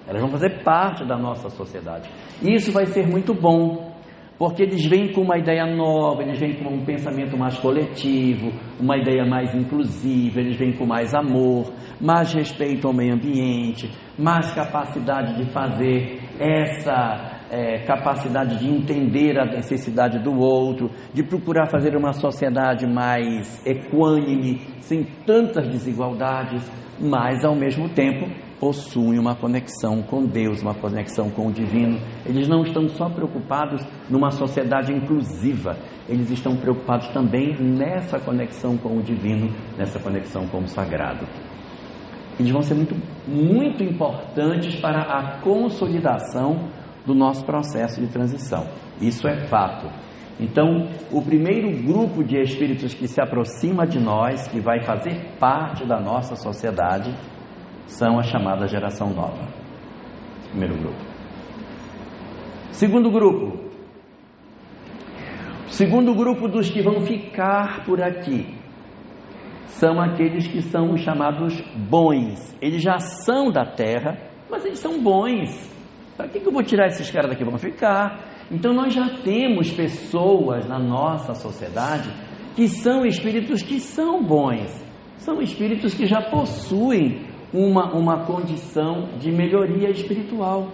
elas vão fazer parte da nossa sociedade. E isso vai ser muito bom, porque eles vêm com uma ideia nova, eles vêm com um pensamento mais coletivo, uma ideia mais inclusiva, eles vêm com mais amor, mais respeito ao meio ambiente, mais capacidade de fazer essa capacidade de entender a necessidade do outro, de procurar fazer uma sociedade mais equânime, sem tantas desigualdades, mas ao mesmo tempo possuem uma conexão com Deus, uma conexão com o divino. Eles não estão só preocupados numa sociedade inclusiva, eles estão preocupados também nessa conexão com o divino, nessa conexão com o sagrado. Eles vão ser muito importantes para a consolidação do nosso processo de transição. Isso é fato. Então, o primeiro grupo de espíritos que se aproxima de nós, que vai fazer parte da nossa sociedade, são a chamada geração nova. Primeiro grupo. Segundo grupo. O segundo grupo dos que vão ficar por aqui são aqueles que são os chamados bons. Eles já são da terra, mas eles são bons. Para que eu vou tirar esses caras daqui? Vão ficar. Então nós já temos pessoas na nossa sociedade que são espíritos que são bons. São espíritos que já possuem uma condição de melhoria espiritual.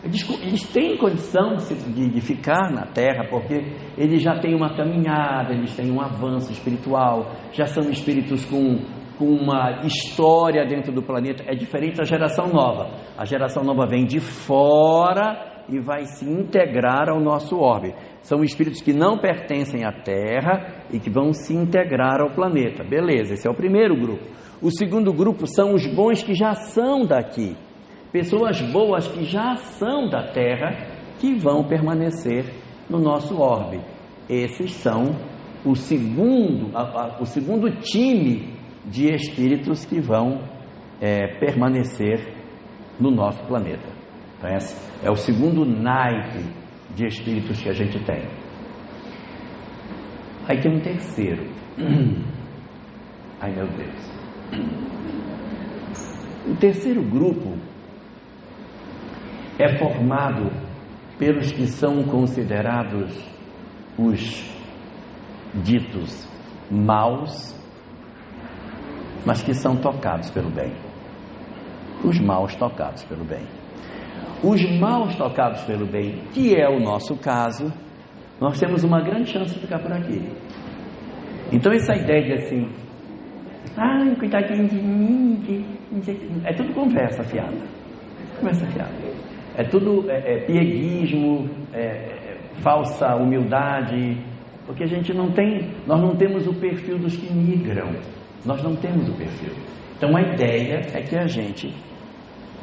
Eles têm condição de ficar na Terra, porque eles já têm uma caminhada, eles têm um avanço espiritual, já são espíritos com uma história dentro do planeta. É diferente da geração nova. A geração nova vem de fora e vai se integrar ao nosso orbe. São espíritos que não pertencem à Terra e que vão se integrar ao planeta. Beleza, esse é o primeiro grupo. O segundo grupo são os bons que já são daqui. Pessoas boas que já são da Terra, que vão permanecer no nosso orbe. Esses são o segundo time de espíritos que vão permanecer no nosso planeta. Então, esse é o segundo naipe de espíritos que a gente tem. Aí tem um terceiro. Ai, meu Deus. O terceiro grupo é formado pelos que são considerados os ditos maus, mas que são tocados pelo bem. Os maus tocados pelo bem. Os maus tocados pelo bem, que é o nosso caso, nós temos uma grande chance de ficar por aqui. Então essa ideia de assim, ai, coitadinho de mim, é tudo conversa fiada. Conversa fiada. É tudo pieguismo, falsa humildade, porque a gente nós não temos o perfil dos que migram. Nós não temos o perfil. Então a ideia é que a gente,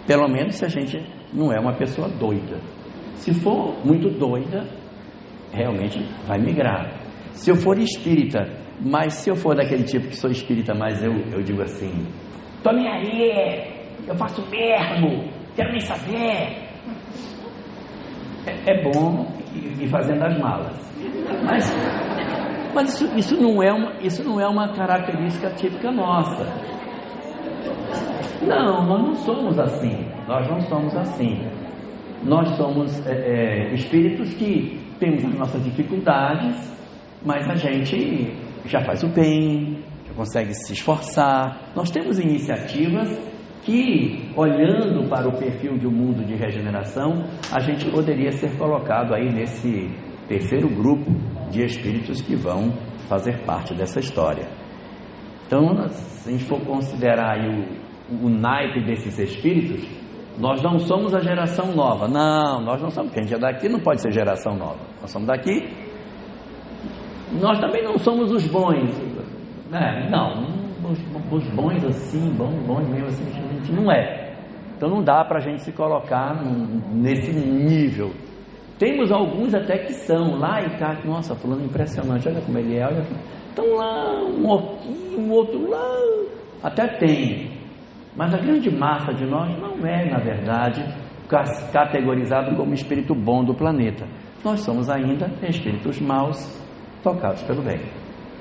pelo menos se a gente não é uma pessoa doida. Se for muito doida, realmente vai migrar. Se eu for espírita, mas se eu for daquele tipo que sou espírita, mas eu digo assim, tô nem aí, eu faço mesmo, quero nem saber. É bom ir fazendo as malas. Mas isso não é uma característica típica nossa. Não, nós não somos assim. Nós somos espíritos que temos as nossas dificuldades, mas a gente já faz o bem, já consegue se esforçar. Nós temos iniciativas que, olhando para o perfil de um mundo de regeneração, a gente poderia ser colocado aí nesse terceiro grupo de espíritos que vão fazer parte dessa história. Então, se a gente for considerar aí o naipe desses espíritos, nós não somos a geração nova. Não, nós não somos. Quem é daqui não pode ser geração nova. Nós somos daqui. Nós também não somos os bons. Não, os bons assim, bons mesmo assim, a gente não é. Então não dá para a gente se colocar nesse nível. Temos alguns até que são lá e cá, nossa, fulano impressionante, olha como ele é, olha. Então lá, um aqui, um outro lá, até tem. Mas a grande massa de nós não é, na verdade, categorizado como espírito bom do planeta. Nós somos ainda espíritos maus, tocados pelo bem.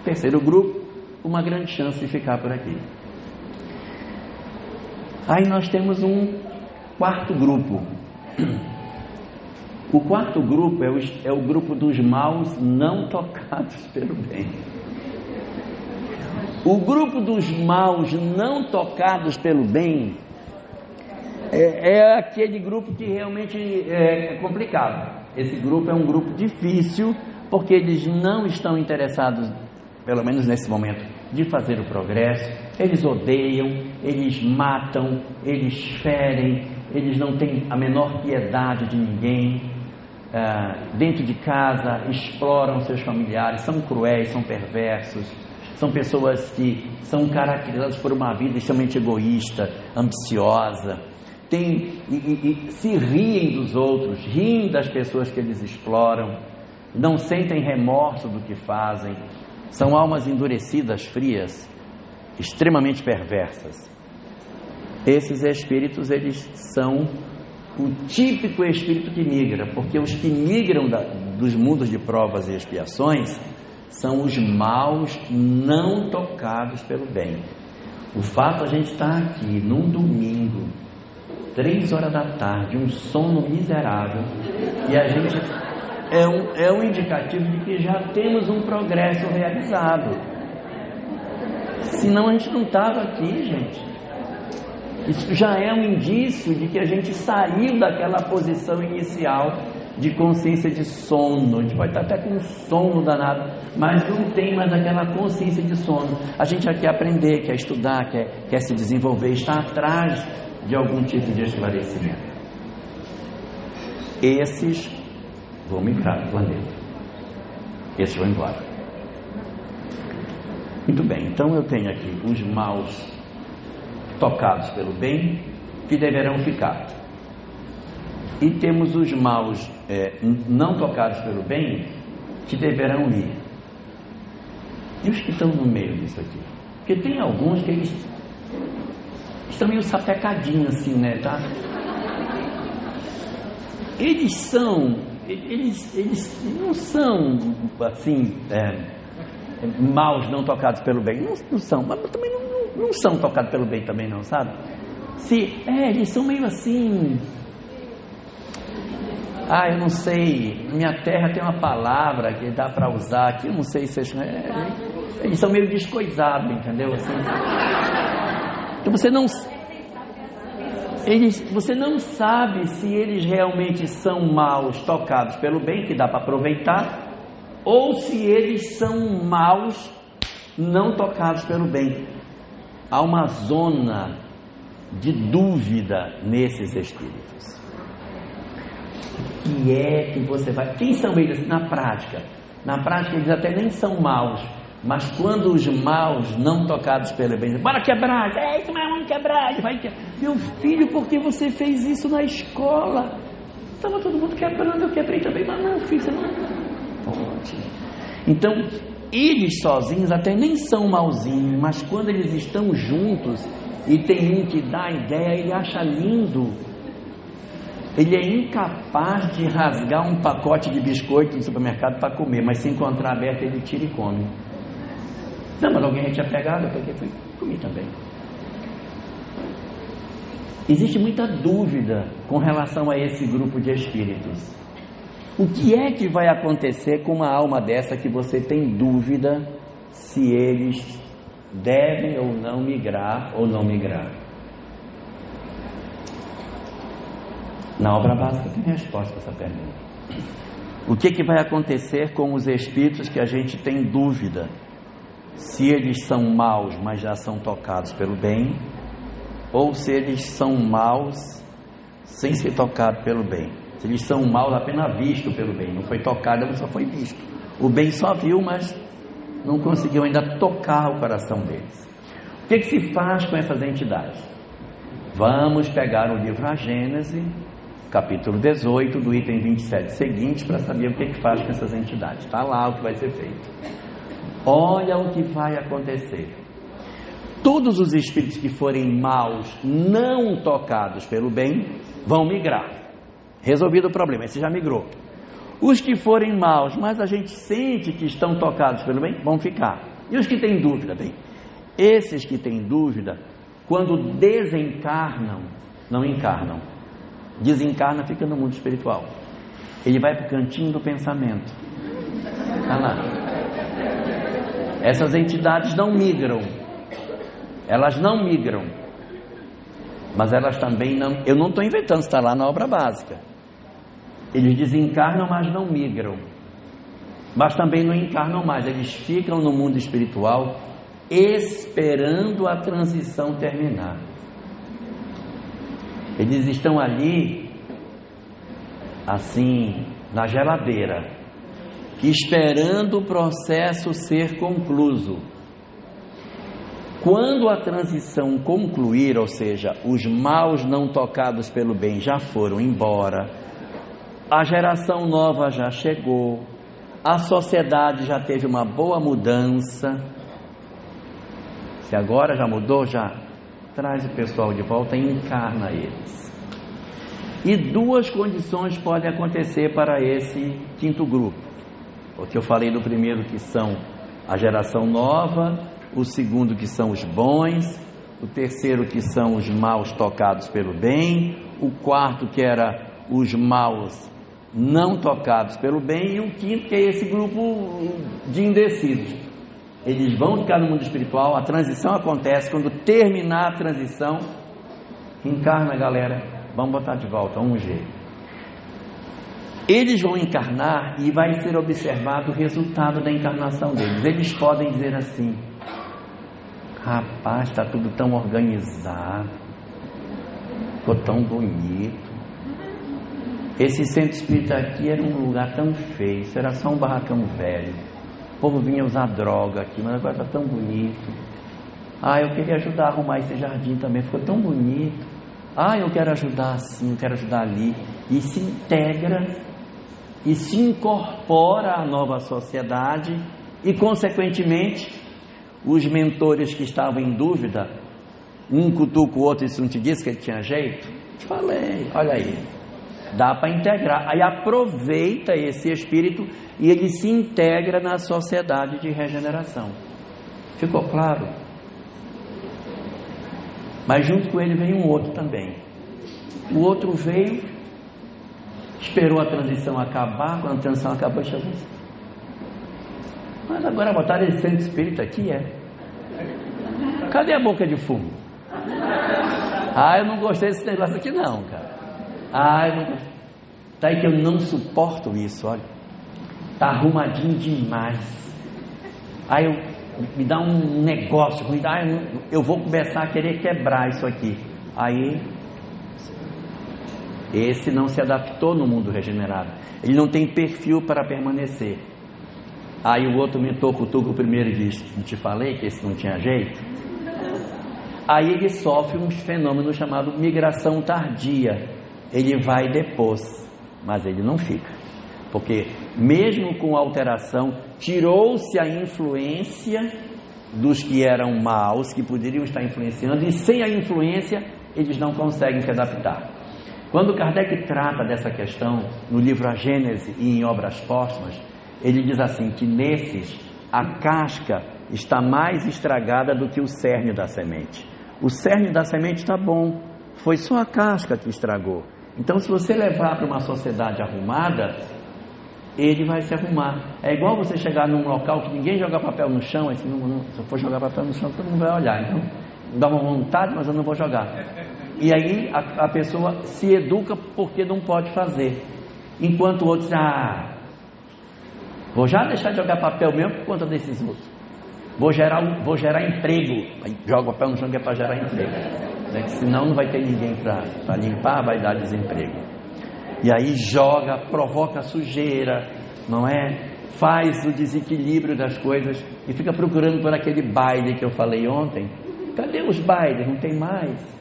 Terceiro grupo, uma grande chance de ficar por aqui. Aí nós temos um quarto grupo. O quarto grupo é o grupo dos maus não tocados pelo bem. O grupo dos maus não tocados pelo bem é aquele grupo que realmente é complicado. Esse grupo é um grupo difícil, porque eles não estão interessados, pelo menos nesse momento, de fazer o progresso. Eles odeiam, eles matam, eles ferem, eles não têm a menor piedade de ninguém. Dentro de casa, exploram seus familiares, são cruéis, são perversos. São pessoas que são caracterizadas por uma vida extremamente egoísta, ambiciosa. Se riem dos outros, riem das pessoas que eles exploram, não sentem remorso do que fazem. São almas endurecidas, frias, extremamente perversas. Esses espíritos, eles são o típico espírito que migra, porque os que migram dos mundos de provas e expiações são os maus não tocados pelo bem. O fato de a gente estar aqui num domingo, 3 horas da tarde, um sono miserável, e a gente é um indicativo de que já temos um progresso realizado. Senão a gente não estava aqui, gente. Isso já é um indício de que a gente saiu daquela posição inicial de consciência de sono. A gente pode estar até com sono danado, mas não tem mais aquela consciência de sono. A gente já quer aprender, quer estudar, quer se desenvolver, está atrás de algum tipo de esclarecimento. Esses vão migrar do planeta. Esses vão embora. Muito bem, então eu tenho aqui os maus tocados pelo bem, que deverão ficar. E temos os maus não tocados pelo bem, que deverão ir. E os que estão no meio disso aqui? Porque tem alguns que eles estão meio sapecadinhos assim, né? Tá? Eles não são assim maus não tocados pelo bem. Não são, mas também não são tocados pelo bem também não, sabe? Eles são meio assim. Eu não sei, minha terra tem uma palavra que dá para usar aqui, eu não sei se eles são meio descoisados, entendeu? Assim, então você não sabe se eles realmente são maus tocados pelo bem, que dá para aproveitar, ou se eles são maus não tocados pelo bem. Há uma zona de dúvida nesses espíritos. O que é que você vai... Quem são eles na prática? Na prática eles até nem são maus, mas quando os maus não tocados pelo bem, bora quebrar, isso não é um quebrar, meu filho, por que você fez isso na escola? Estava todo mundo quebrando, eu quebrei também, mas não, filho, você não pode. Então, eles sozinhos até nem são mauzinhos, mas quando eles estão juntos e tem um que dá a ideia, ele acha lindo. Ele é incapaz de rasgar um pacote de biscoito no supermercado para comer, mas se encontrar aberto ele tira e come. Não, mas alguém já tinha pegado, eu peguei e comi também. Existe muita dúvida com relação a esse grupo de espíritos. O que é que vai acontecer com uma alma dessa que você tem dúvida se eles devem ou não migrar ou não migrar? Na obra básica tem resposta a essa pergunta. O que vai acontecer com os espíritos que a gente tem dúvida se eles são maus, mas já são tocados pelo bem, ou se eles são maus sem ser tocados pelo bem? Se eles são maus apenas vistos pelo bem, não foi tocado, mas só foi visto. O bem só viu, mas não conseguiu ainda tocar o coração deles. O que se faz com essas entidades? Vamos pegar o livro A Gênese, capítulo 18, do item 27 seguinte, para saber o que faz com essas entidades. Está lá o que vai ser feito. Olha o que vai acontecer. Todos os espíritos que forem maus, não tocados pelo bem, vão migrar. Resolvido o problema, esse já migrou. Os que forem maus, mas a gente sente que estão tocados pelo bem, vão ficar. E os que têm dúvida? Bem, esses que têm dúvida, quando desencarnam, não encarnam. Desencarna, fica no mundo espiritual. Ele vai para o cantinho do pensamento. Está lá. Essas entidades não migram. Elas não migram. Mas elas também não... Eu não estou inventando, está lá na obra básica. Eles desencarnam, mas não migram. Mas também não encarnam mais. Eles ficam no mundo espiritual esperando a transição terminar. Eles estão ali, assim, na geladeira, esperando o processo ser concluído. Quando a transição concluir, ou seja, os maus não tocados pelo bem já foram embora, a geração nova já chegou, a sociedade já teve uma boa mudança. Se agora já mudou, já traz o pessoal de volta e encarna eles. E duas condições podem acontecer para esse quinto grupo. O que eu falei do primeiro, que são a geração nova, o segundo, que são os bons, o terceiro, que são os maus tocados pelo bem, o quarto, que era os maus não tocados pelo bem, e o quinto, que é esse grupo de indecisos. Eles vão ficar no mundo espiritual, a transição acontece, quando terminar a transição, encarna a galera, vamos botar de volta, vamos ver. Eles vão encarnar e vai ser observado o resultado da encarnação deles. Eles podem dizer assim: rapaz, está tudo tão organizado, ficou tão bonito. Esse centro espírita aqui era um lugar tão feio, isso era só um barracão velho. O povo vinha usar droga aqui, mas agora está tão bonito. Ah, eu queria ajudar a arrumar esse jardim também, ficou tão bonito. Ah, eu quero ajudar assim, eu quero ajudar ali. E se integra e se incorpora à nova sociedade e, consequentemente, os mentores que estavam em dúvida, um cutuca o outro e se não te disse que ele tinha jeito, te falei, olha aí, dá para integrar. Aí aproveita esse espírito e ele se integra na sociedade de regeneração. Ficou claro? Mas junto com ele veio um outro também. O outro veio, esperou a transição acabar. Quando a transição acabou, chegou. Mas agora botaram esse centro espírita aqui, cadê a boca de fumo? Ah, eu não gostei desse negócio aqui não, cara. Ah, eu não gostei. Tá aí que eu não suporto isso, olha. Tá arrumadinho demais. Aí me dá um negócio ruim. Eu vou começar a querer quebrar isso aqui. Aí esse não se adaptou no mundo regenerado. Ele não tem perfil para permanecer. Aí o outro mentor cutuca o primeiro e diz: não te falei que esse não tinha jeito? Aí ele sofre um fenômeno chamado migração tardia. Ele vai depois, mas ele não fica. Porque mesmo com alteração, tirou-se a influência dos que eram maus, que poderiam estar influenciando, e sem a influência eles não conseguem se adaptar. Quando Kardec trata dessa questão no livro A Gênese e em Obras Póstumas, ele diz assim, que nesses a casca está mais estragada do que o cerne da semente. O cerne da semente está bom, foi só a casca que estragou. Então, se você levar para uma sociedade arrumada, ele vai se arrumar. É igual você chegar num local que ninguém joga papel no chão, assim, se eu for jogar papel no chão, todo mundo vai olhar. Então, dá uma vontade, mas eu não vou jogar. E aí a pessoa se educa porque não pode fazer. Enquanto outros, vou já deixar de jogar papel mesmo por conta desses outros. Vou gerar emprego. Aí joga papel no chão que é para gerar emprego. Senão não vai ter ninguém para limpar, vai dar desemprego. E aí joga, provoca sujeira, não é? Faz o desequilíbrio das coisas e fica procurando por aquele baile que eu falei ontem. Cadê os bailes? Não tem mais.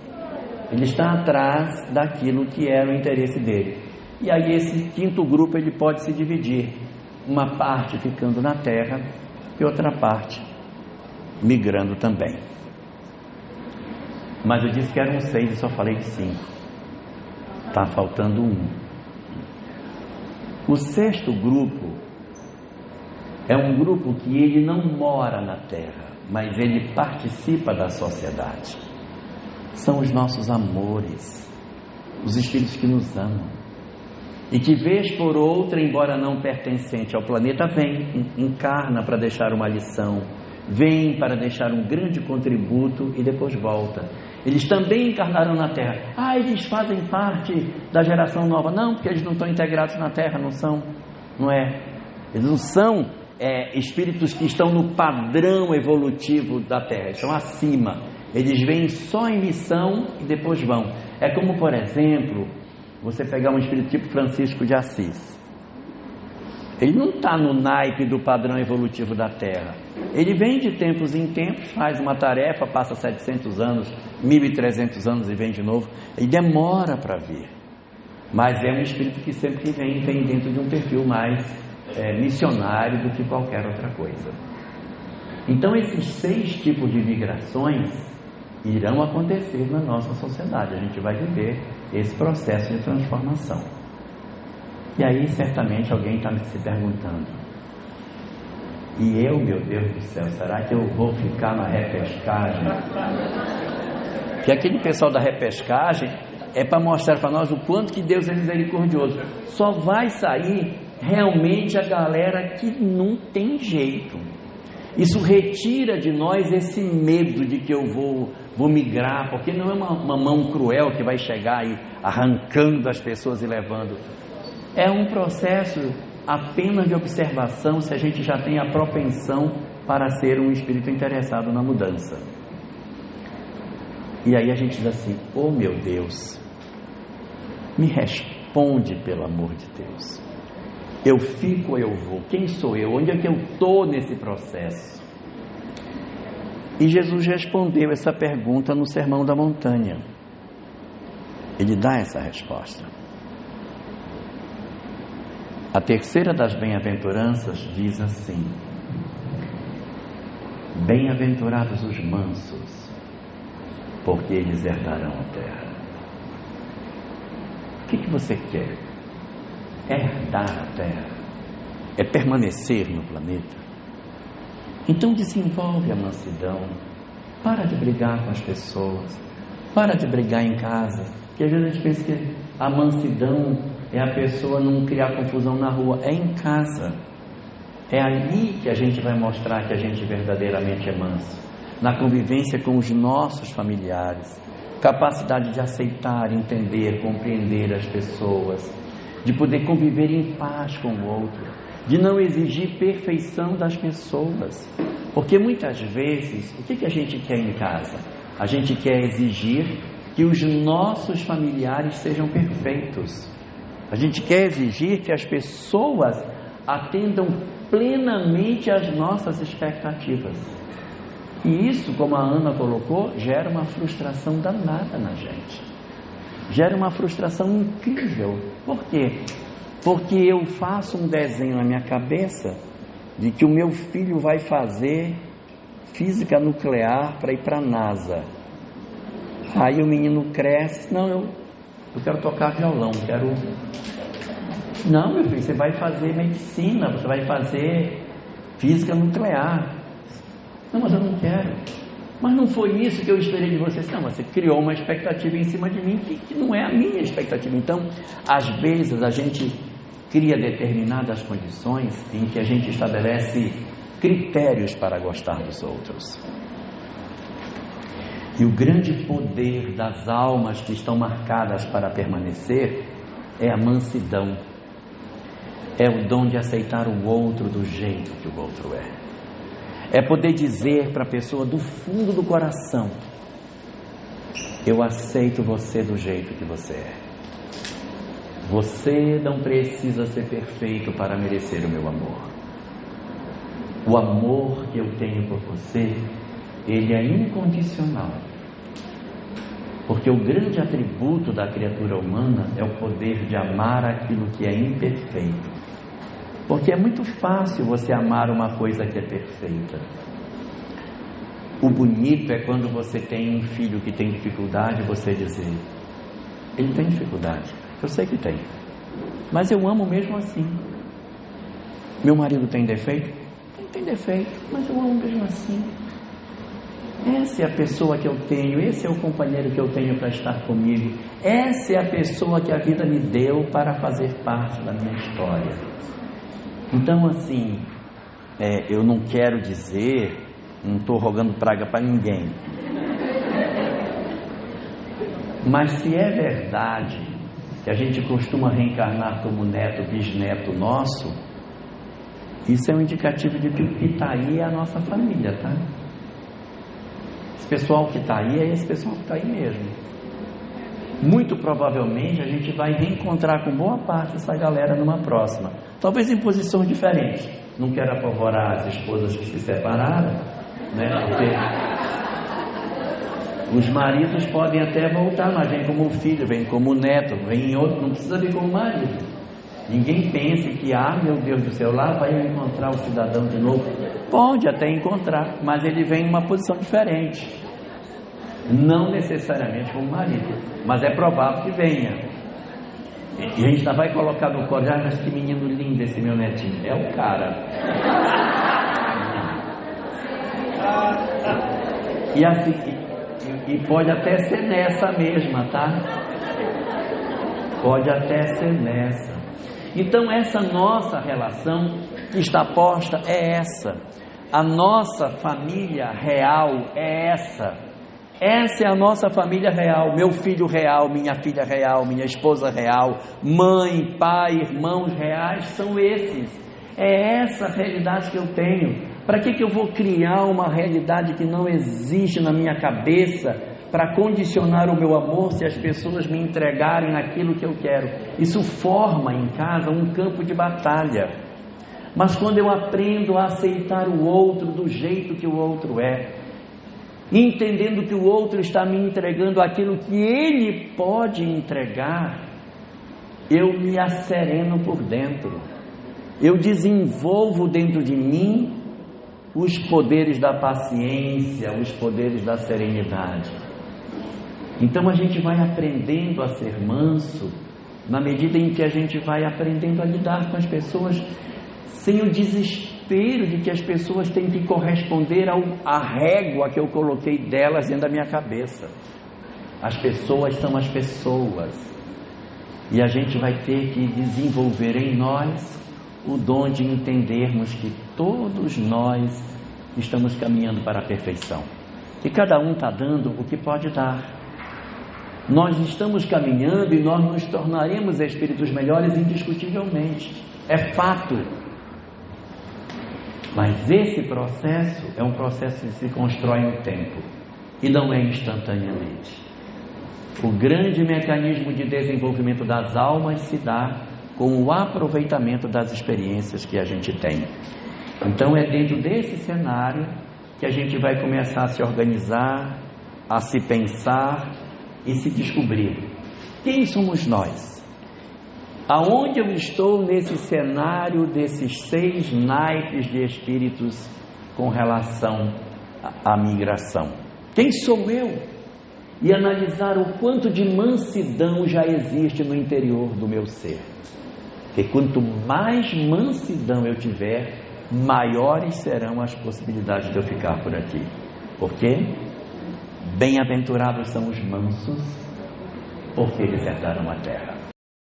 Ele está atrás daquilo que era o interesse dele. E aí esse quinto grupo ele pode se dividir. Uma parte ficando na terra e outra parte migrando também. Mas eu disse que eram 6 e só falei de 5. Está faltando um. O sexto grupo é um grupo que ele não mora na terra, mas ele participa da sociedade. São os nossos amores, os espíritos que nos amam. e que vez por outra, embora não pertencente ao planeta, vem, encarna para deixar uma lição, vem para deixar um grande contributo e depois volta. Eles também encarnaram na Terra. Eles fazem parte da geração nova. Não, porque eles não estão integrados na Terra, não é. Eles não são espíritos que estão no padrão evolutivo da Terra, estão acima. Eles vêm só em missão e depois vão. É como, por exemplo, você pegar um espírito tipo Francisco de Assis. Ele não está no naipe do padrão evolutivo da Terra. Ele vem de tempos em tempos, faz uma tarefa, passa 700 anos, 1300 anos e vem de novo. E demora para vir. Mas é um espírito que sempre que vem dentro de um perfil mais missionário do que qualquer outra coisa. Então esses 6 tipos de migrações irão acontecer na nossa sociedade. A gente vai viver esse processo de transformação. E aí certamente alguém está se perguntando: e eu, meu Deus do céu, será que eu vou ficar na repescagem? Que aquele pessoal da repescagem é para mostrar para nós o quanto que Deus é misericordioso. Só vai sair realmente a galera que não tem jeito. Isso retira de nós esse medo de que eu vou migrar, porque não é uma mão cruel que vai chegar aí arrancando as pessoas e levando. É um processo apenas de observação, se a gente já tem a propensão para ser um espírito interessado na mudança. E aí a gente diz assim: oh meu Deus, me responde pelo amor de Deus. Eu fico ou eu vou? Quem sou eu? Onde é que eu estou nesse processo? E Jesus respondeu essa pergunta no Sermão da Montanha. Ele dá essa resposta. A terceira das bem-aventuranças diz assim: bem-aventurados os mansos, porque eles herdarão a terra. O que você quer? Herdar a terra? É permanecer no planeta? Então desenvolve a mansidão. Para de brigar com as pessoas. Para de brigar em casa. Porque às vezes a gente pensa que a mansidão é a pessoa não criar confusão na rua. É em casa. É ali que a gente vai mostrar que a gente verdadeiramente é manso. Na convivência com os nossos familiares. Capacidade de aceitar, entender, compreender as pessoas. De poder conviver em paz com o outro. De não exigir perfeição das pessoas. Porque muitas vezes, o que a gente quer em casa? A gente quer exigir que os nossos familiares sejam perfeitos. A gente quer exigir que as pessoas atendam plenamente às nossas expectativas. E isso, como a Ana colocou, gera uma frustração danada na gente. Gera uma frustração incrível. Por quê? Porque eu faço um desenho na minha cabeça de que o meu filho vai fazer física nuclear para ir para a NASA. Aí o menino cresce: não, eu quero tocar violão, Não, meu filho, você vai fazer medicina, você vai fazer física nuclear. Não, mas eu não quero. Mas não foi isso que eu esperei de você. Não, você criou uma expectativa em cima de mim que não é a minha expectativa. Então, às vezes a gente cria determinadas condições em que a gente estabelece critérios para gostar dos outros. E o grande poder das almas que estão marcadas para permanecer é a mansidão. É o dom de aceitar o outro do jeito que o outro é. É poder dizer para a pessoa do fundo do coração: eu aceito você do jeito que você é. Você não precisa ser perfeito para merecer o meu amor. O amor que eu tenho por você, ele é incondicional. Porque o grande atributo da criatura humana é o poder de amar aquilo que é imperfeito. Porque é muito fácil você amar uma coisa que é perfeita. O bonito é quando você tem um filho que tem dificuldade, você dizer: ele tem dificuldade, eu sei que tem, mas eu amo mesmo assim. Meu marido tem defeito? Tem defeito, mas eu amo mesmo assim. Essa é a pessoa que eu tenho, esse é o companheiro que eu tenho para estar comigo, essa é a pessoa que a vida me deu para fazer parte da minha história. Então, assim, eu não quero dizer, não estou rogando praga para ninguém, mas se é verdade que a gente costuma reencarnar como neto, bisneto nosso, isso é um indicativo de que o que está aí é a nossa família, tá? Esse pessoal que está aí é esse pessoal que está aí mesmo. Muito provavelmente a gente vai reencontrar com boa parte dessa galera numa próxima, talvez em posições diferentes. Não quero apavorar as esposas que se separaram, né? Porque os maridos podem até voltar, mas vem como filho, vem como neto, vem em outro, não precisa vir como marido. Ninguém pense que, meu Deus do céu, lá vai encontrar o cidadão de novo. Pode até encontrar, mas ele vem em uma posição diferente, não necessariamente como marido, mas é provável que venha. E a gente ainda vai colocar no colo, mas que menino lindo esse meu netinho, é o cara. E assim, e pode até ser nessa mesma, tá? Pode até ser nessa. Então essa nossa relação que está posta é essa. A nossa família real é essa. Essa é a nossa família real. Meu filho real, minha filha real, minha esposa real, mãe, pai, irmãos reais são esses. É essa a realidade que eu tenho. Para que eu vou criar uma realidade que não existe na minha cabeça para condicionar o meu amor se as pessoas me entregarem aquilo que eu quero? Isso forma em casa um campo de batalha. Mas quando eu aprendo a aceitar o outro do jeito que o outro é, entendendo que o outro está me entregando aquilo que ele pode entregar, eu me acereno por dentro, eu desenvolvo dentro de mim os poderes da paciência, os poderes da serenidade. Então a gente vai aprendendo a ser manso na medida em que a gente vai aprendendo a lidar com as pessoas sem o desespero de que as pessoas têm que corresponder à régua que eu coloquei delas dentro da minha cabeça. As pessoas são as pessoas, e a gente vai ter que desenvolver em nós o dom de entendermos que todos nós estamos caminhando para a perfeição, e cada um está dando o que pode dar. Nós estamos caminhando e nós nos tornaremos espíritos melhores indiscutivelmente, é fato. Mas esse processo é um processo que se constrói no tempo e não é instantaneamente. O grande mecanismo de desenvolvimento das almas se dá com o aproveitamento das experiências que a gente tem. Então é dentro desse cenário que a gente vai começar a se organizar, a se pensar e se descobrir. Quem somos nós? Aonde eu estou nesse cenário desses 6 naipes de espíritos com relação à migração? Quem sou eu? E analisar o quanto de mansidão já existe no interior do meu ser. Porque quanto mais mansidão eu tiver, maiores serão as possibilidades de eu ficar por aqui. Por quê? Bem-aventurados são os mansos, porque eles herdaram a terra.